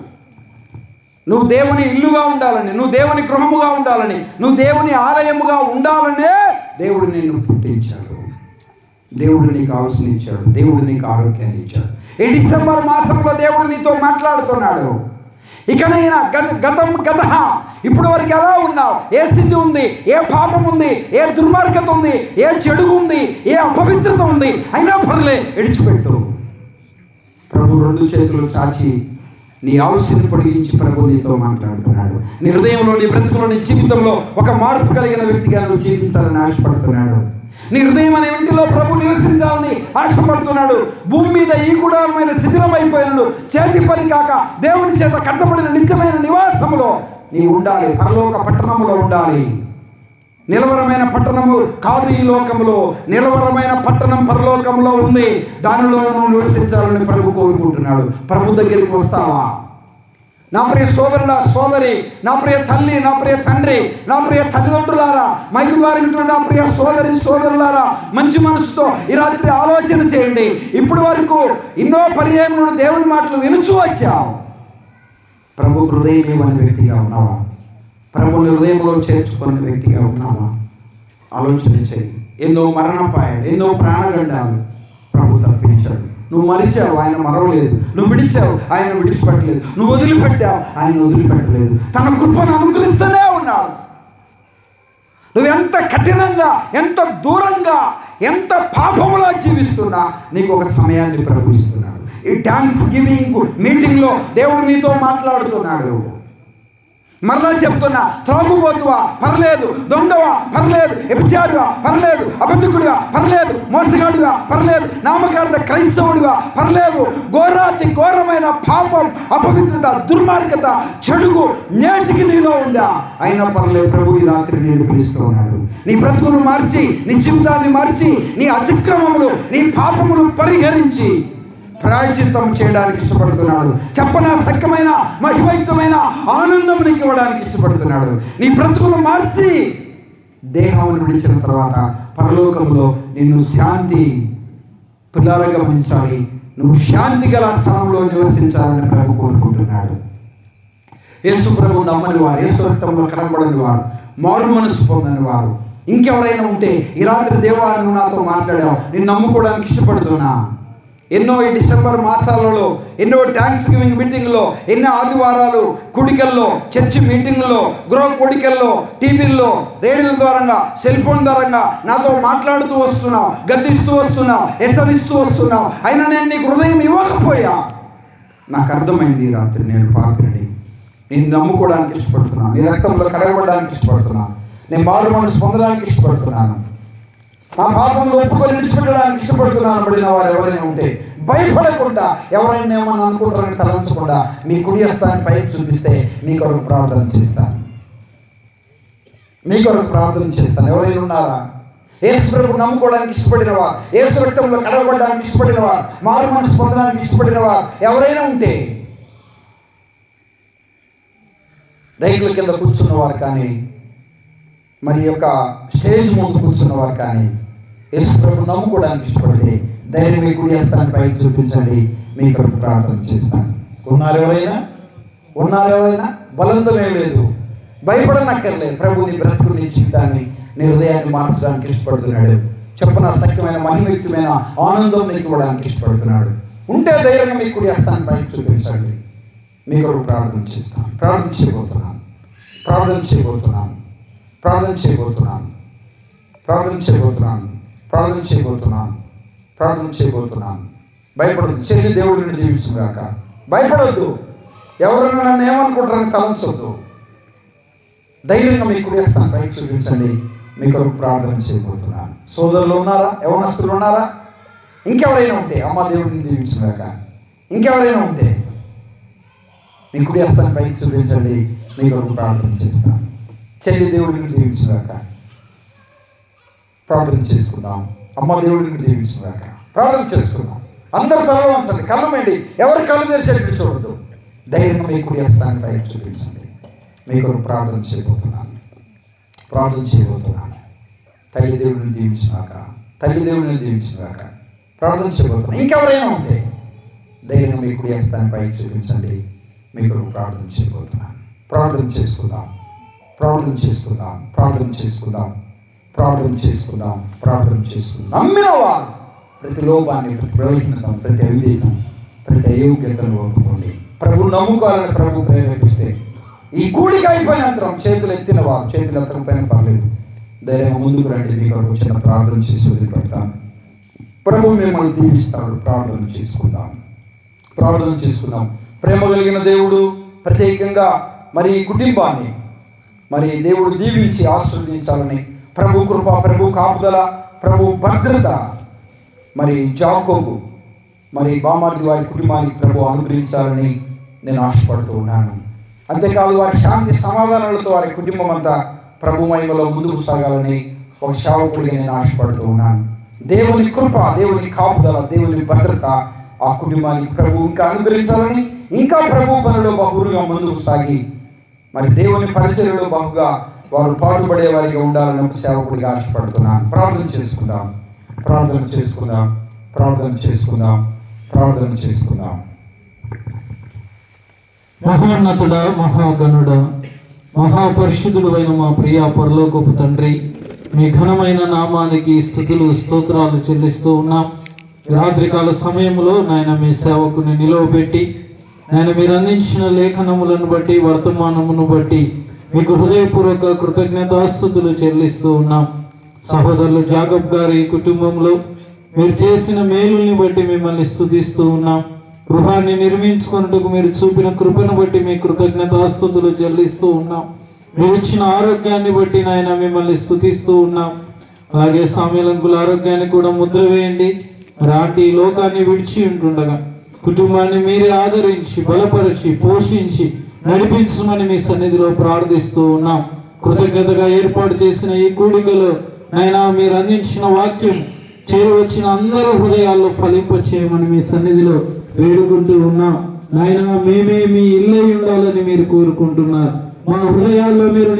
[SPEAKER 1] నువ్వు దేవుని ఇల్లుగా ఉండాలని, నువ్వు దేవుని గృహముగా ఉండాలని, నువ్వు దేవుని ఆలయముగా ఉండాలనే దేవుడు నిన్ను పుట్టించాడు. దేవుడు నీకు ఆలోచనిచ్చాడు. దేవుడు నీకు ఆరోగ్యాన్ని ఇచ్చాడు. ఈ డిసెంబర్ మాసంలో దేవుడు నీతో మాట్లాడుతున్నాడు. ఇకనైనా గత ఇప్పుడు వరకు ఎలా ఉన్నావు? ఏ స్థితి ఉంది? ఏ పాపం ఉంది? ఏ దుర్మార్గత ఉంది? ఏ చెడు ఉంది? ఏ అపవిత్రత ఉంది? అయినా పర్లే, విడిచిపెట్టు. ప్రభు రెండు చేతులు చాచి నీ ఆలోచన పొడిగించి ప్రభు నీతో మాట్లాడుతున్నాడు. నీ హృదయంలో, నీ బ్రతుకులో, నీ జీవితంలో ఒక మార్పు కలిగిన వ్యక్తిగా నువ్వు జీవించాలని ఆశపడుతున్నాడు. నీ హృదయం అనే ఇంటిలో ప్రభు నివసించాలని ఆశపడుతున్నాడు. భూమి మీద ఈ గుడారమైన శిథిలమైపోయినాడు. చేతి పని కాక దేవుని చేత కట్టబడిన నిత్యమైన నివాసములో నీవు ఉండాలి. పరలోక పట్టణములో ఉండాలి. నిలవరమైన పట్టణము కాదు ఈ లోకములో, నిలవరమైన పట్టణం పరలోకంలో ఉంది. దానిలో నువ్వు నివసించాలని ప్రభు కోరుకుంటున్నాడు. ప్రభు దగ్గరికి వస్తావా? నా ప్రియ సోదరుడా, సోదరి, నా ప్రియ తల్లి, నా ప్రియ తండ్రి, నా ప్రియ తల్లిదండ్రులారా, మైకు ద్వారా నా ప్రియ సోదరి సోదరులారా, మంచి మనసుతో ఈ రాత్రి ఆలోచన చేయండి. ఇప్పటి వరకు ఎన్నో పర్యాయములు దేవుని మాటలు వినుచూ వచ్చావు. ప్రభు హృదయం ఇవ్వని వ్యక్తిగా ఉన్నావా? ప్రభుని హృదయంలో చేర్చుకున్న వ్యక్తిగా ఉన్నావా? ఆలోచన చేయి. ఎన్నో మరణపాయాలు, ఎన్నో ప్రాణగండాలు ప్రభు తప్పించాడు. నువ్వు మరిచావు, ఆయన మరవలేదు. నువ్వు విడిచావు, ఆయన విడిచిపెట్టలేదు. నువ్వు వదిలిపెట్టావు, ఆయన వదిలిపెట్టలేదు. తన కృపను అనుగ్రహిస్తూనే ఉన్నాడు. నువ్వు ఎంత కఠినంగా, ఎంత దూరంగా, ఎంత పాపములో జీవిస్తున్నా నీకు ఒక సమయాన్ని ప్రభు ఇస్తున్నాడు. ఈ థ్యాంక్స్ గివింగ్ మీటింగ్లో దేవుడు నీతో మాట్లాడుతున్నాడు. మరలా చెప్తున్నా, త్రాగుబోతువా పర్లేదు, దొంగవా పర్లేదు, వ్యభిచారివా పర్లేదు, అబద్ధికుడివా పర్లేదు, మోసగాడివా పర్లేదు, నామకార్థ క్రైస్తవుడివా పర్లేదు, ఘోరాతి ఘోరమైన పాపం, అపవిత్రత, దుర్మార్గత, చెడుగు నేటికి నీలో ఉందా అయినా పర్లేదు. ప్రభు ఈ రాత్రి నేను పిలుస్తూ ఉన్నాడు. నీ బ్రతుకును మార్చి, నీ జీవితాన్ని మార్చి, నీ అతిక్రమములు, నీ పాపములు పరిహరించి ప్రాయశ్చిత్తం చేయడానికి ఇష్టపడుతున్నాడు. చెప్పనా సఖ్యమైన మహిమైతమైన ఆనందం నీకు ఇవ్వడానికి ఇష్టపడుతున్నాడు. నీ బ్రతుకును మార్చి దేహాన్ని విడిచిన తర్వాత పరలోకంలో నిన్ను శాంతి పిల్లలుగా ఉంచాలి. నువ్వు శాంతి గల స్థానంలో నివసించాలని ప్రభు కోరుకుంటున్నాడు. యేసు ప్రభు నమ్మని వారు, యేసు రక్తంలో కనబడని వారు, మారు మనసు పొందని వారు ఇంకెవరైనా ఉంటే ఈ రాత్రి దేవాలయం నాతో మాట్లాడావు, నేను నమ్ముకోవడానికి ఇష్టపడుతున్నా. ఎన్నో ఈ డిసెంబర్ మాసాలలో, ఎన్నో థ్యాంక్స్ గివింగ్ మీటింగ్లో, ఎన్నో ఆదివారాలు కుడికల్లో, చర్చి మీటింగ్లో, గృహ కోడికల్లో, టీవీల్లో, రేడియోల ద్వారా, సెల్ ఫోన్ ద్వారా నాతో మాట్లాడుతూ వస్తున్నావు, గద్దిస్తూ వస్తున్నావు, హెచ్చరిస్తూ వస్తున్నావు. అయినా నేను నీకు హృదయం ఇవ్వకపోయా. నాకు అర్థమైంది ఈ రాత్రి నేను పాపిని. నేను నమ్ముకోవడానికి ఇష్టపడుతున్నాను, నీ రక్తంలో కడగబడడానికి ఇష్టపడుతున్నాను, నేను మారు మనసు పొందడానికి ఇష్టపడుతున్నాను, నా పాపంలో ఒప్పుకొని విడిచిపెట్టడానికి ఇష్టపడుతున్నాను. పడిన వారు ఎవరైనా ఉంటే భయపడకుండా, ఎవరైనా ఏమన్నా అనుకుంటారని తలంచకుండా మీ కుడి హస్తాన్ని పైకి చూపిస్తే మీ కొరకు ప్రార్థన చేస్తాను, మీ కొరకు ప్రార్థన చేస్తాను. ఎవరైనా ఉన్నారా? యేసు ప్రభు నమ్ముకోవడానికి ఇష్టపడినవా, యేసు రక్తంలో కడగబడడానికి ఇష్టపడినవా, మారు మనసు పొందడానికి ఇష్టపడినవా ఎవరైనా ఉంటే రైతుల కింద కూర్చున్నవారు కానీ, మరి యొక్క స్టేజ్ ముందు కూర్చున్నవారు కానీ యేసు ప్రభు నమ్ముకోవడానికి ఇష్టపడితే ధైర్యం మీ కుడి హస్తాన్ని పైకి చూపించండి, మీ కొరకు ప్రార్థన చేస్తాను. ఉన్నారు ఎవరైనా? బలంతమే లేదు, భయపడనక్కర్లేదు. ప్రభు నీ బ్రతుకు, నీ జీవితాన్ని, నీ హృదయాన్ని మార్చడానికి ఇష్టపడుతున్నాడు. చెప్పన సఖ్యమైన మహిమయుక్తమైన ఆనందం నీకు ఇవ్వడానికి ఇష్టపడుతున్నాడు. ఉంటే ధైర్యంగా మీ కుడి హస్తాన్ని పైకి చూపించండి, మీ కొరకు ప్రార్థన చేస్తాను. ప్రార్థన చేయబోతున్నాను. భయపడద్దు. చెల్లి దేవుడిని దీవించుగాక. భయపడొద్దు. ఎవరైనా నన్ను ఏమనుకుంటారని తలంచొద్దు. ధైర్యంగా మీ కుడి హస్తాన్ని పైకి చూపించండి, మీ కొరకు ప్రార్థన చేయబోతున్నాను. సోదరులు ఉన్నారా? యవనస్తులు ఉన్నారా? ఇంకెవరైనా ఉంటే అమ్మ దేవుడిని దీవించుగాక. ఇంకెవరైనా ఉంటే మీ కుడి హస్తాన్ని పైకి చూపించండి, మీ కొరకు ప్రార్థన చేస్తాను. చెల్లి దేవుడిని దీవించుగాక. ప్రార్థన చేసుకుందాం. అమ్మ దేవుడిని దీవించుగాక. ప్రార్థన చేసుకుందాం. అందరూ కళ్ళు వంచండి, కళ్ళు వేయండి. ఎవరు కళ్ళు తెరిచి చూడదు. ధైర్యంగా మీ కుడి హస్తాన్ని పైకి చూపించండి, మీ కొరకు ప్రార్థన చేయబోతున్నాను. తల్లి దేవుడిని దీవించుగాక. ప్రార్థన చేయబోతున్నాను. ఇంకెవరైనా ఉంటే ధైర్యంగా మీ కుడి హస్తాన్ని పైకి చూపించండి, మీ కొరకు ప్రార్థన చేయబోతున్నాను. ప్రార్థన చేసుకుందాం. నమ్మిన వారు ప్రతి లోపాన్ని, ప్రతి ప్రయోజనం, ప్రతి అవిధేయతం, ప్రతి అయోగ్యతను ఒప్పుకోండి. ప్రభు నమ్ముకోవాలని ప్రభు ప్రేరేపిస్తే ఈ కూడిక అయిపోయినంతరం చేతులు ఎత్తిన వారు, చేతులు ఎత్తకపోయినా పర్లేదు, ధైర్యంగా ముందుకు రండి. మీ కొరకు చిన్న ప్రార్థన చేసి వదిలిపెడతాను. ప్రభు మిమ్మల్ని దీవిస్తాడు. ప్రార్థన చేసుకుందాం. ప్రేమ కలిగిన దేవుడు ప్రత్యేకంగా మరి ఈ కుటుంబాన్ని మరి దేవుడు దీవించి ఆశీర్వదించాలని, ప్రభు కృప, ప్రభు కాపుదల, ప్రభు భద్రత మరి జాకోబు మరి బామార్ది వారి కుటుంబానికి ప్రభు అనుగ్రహించాలని నేను ఆశపడుతూ ఉన్నాను. అంతేకాదు వారి శాంతి సమాధానాలతో వారి కుటుంబం అంతా ప్రభు మహిమలో ముందుకు సాగాలని ఒక సేవకుడిగా నేను ఆశపడుతూ ఉన్నాను. దేవుని కృప, దేవుని కాపుదల, దేవుని భద్రత ఆ కుటుంబానికి ప్రభు ఇంకా అనుగ్రహించాలని, ఇంకా ప్రభు పనిలో బహుగా ముందుకు సాగి మరి దేవుని పరిచర్యలో బహుగా వారు పాటుపడే వారిగా ఉండాలని ఒక సేవకుడిగా ఆశపడుతున్నాను. ప్రార్థన చేసుకుందాం, ప్రార్థన చేసుకుందాం, ప్రార్థన చేసుకుందాం, ప్రార్థన చేసుకుందాం.
[SPEAKER 2] మహోన్నతుడ, మహాగణుడ, మహాపరిశుద్ధుడు అయిన మా ప్రియ పరలోకపు తండ్రి, మీ ఘనమైన నామానికి స్తుతులు స్తోత్రాలు చెల్లిస్తూ ఉన్నాం. రాత్రికాల సమయంలో నాయన మీ సేవకుని నిలవబెట్టి నాయన మీరు అందించిన లేఖనములను బట్టి, వర్తమానమును బట్టి మీకు హృదయపూర్వక కృతజ్ఞతాస్తుతులు చెల్లిస్తూ ఉన్నాం. సహోదరులు జాకబ్ గారి కుటుంబంలో మీరు చేసిన మేలుల్ని బట్టి మిమ్మల్ని స్తుతిస్తూ ఉన్నాం. గృహాన్ని నిర్మించుకున్నట్టుకు మీరు చూపిన కృపను బట్టి మీ కృతజ్ఞతాస్తుతులు చెల్లిస్తూ ఉన్నాం. మీరు ఇచ్చిన ఆరోగ్యాన్ని బట్టి నాయన మిమ్మల్ని స్తుతిస్తూ ఉన్నాం. అలాగే సామ్యలంకుల ఆరోగ్యాన్ని కూడా ముద్ర వేయండి. రాంటి లోకాన్ని విడిచి ఉంటుండగా కుటుంబాన్ని మీరే ఆదరించి, బలపరిచి, పోషించి నడిపించమని మీ సన్నిధిలో ప్రార్థిస్తూ ఉన్నాం. కృతజ్ఞతగా ఏర్పాటు చేసిన ఈ కూడికలో నాయన మీరు అందించిన వాక్యం చేరువచ్చిన అందరూ హృదయాల్లో ఫలింప చేయమని మీ సన్నిధిలో వేడుకుంటూ ఉన్నాం. నాయన మేమే మీ ఇల్లై ఉండాలని మీరు కోరుకుంటున్నారు. మా హృదయాల్లో మీరు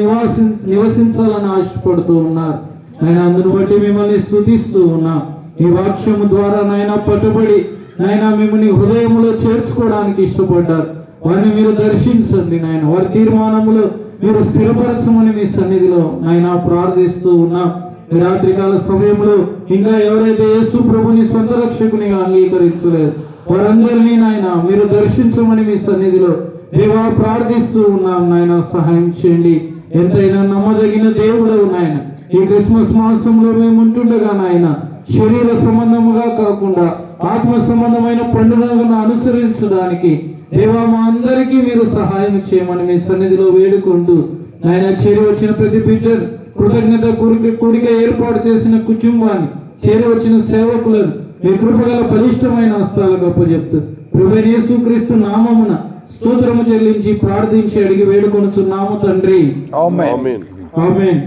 [SPEAKER 2] నివసించాలని ఆశపడుతూ ఉన్నారు. నాయన అందును బట్టి మిమ్మల్ని స్తుతిస్తూ ఉన్నాం. ఈ వాక్యము ద్వారా నాయన పట్టుబడి నాయన మిమ్మల్ని హృదయంలో చేర్చుకోవడానికి ఇష్టపడ్డారు. వారిని మీరు దర్శించండి నాయన. వారి తీర్మానములు మీరు స్థిరపరచమని మీ సన్నిధిలో నాయన ప్రార్థిస్తూ ఉన్నాం. ఈ రాత్రికాల సమయంలో ఇంకా ఎవరైతే యేసు ప్రభుని సొంత రక్షకునిగా అంగీకరించలేదు వారందరినీ నాయన మీరు దర్శించమని మీ సన్నిధిలో దేవా ప్రార్థిస్తూ ఉన్నాం. నాయన సహాయం చేయండి. ఎంతైనా నమ్మదగిన దేవుడవు నాయన. ఈ క్రిస్మస్ మాసంలో మేము ఉంటుండగా నాయన శరీర సంబంధముగా కాకుండా ఆత్మ సంబంధమైన పండుగలను అనుసరించడానికి దేవా మా అందరికీ మీరు సహాయం చేయమని మీ సన్నిధిలో వేడుకుంటూ నాయన చేరి వచ్చిన ప్రతి బిడ్డను, కృతజ్ఞత కూడిక ఏర్పాటు చేసిన కుటుంబాన్ని, చేరి వచ్చిన సేవకులను మీ కృపగల బలిష్టమైన హస్తాలకు అప్పచెప్తూ ప్రభువైన యేసుక్రీస్తు నామమున స్తోత్రము చెల్లించి ప్రార్థించి అడిగి వేడుకొనుచున్నాము తండ్రి.
[SPEAKER 1] ఆమేన్.
[SPEAKER 2] ఆమేన్.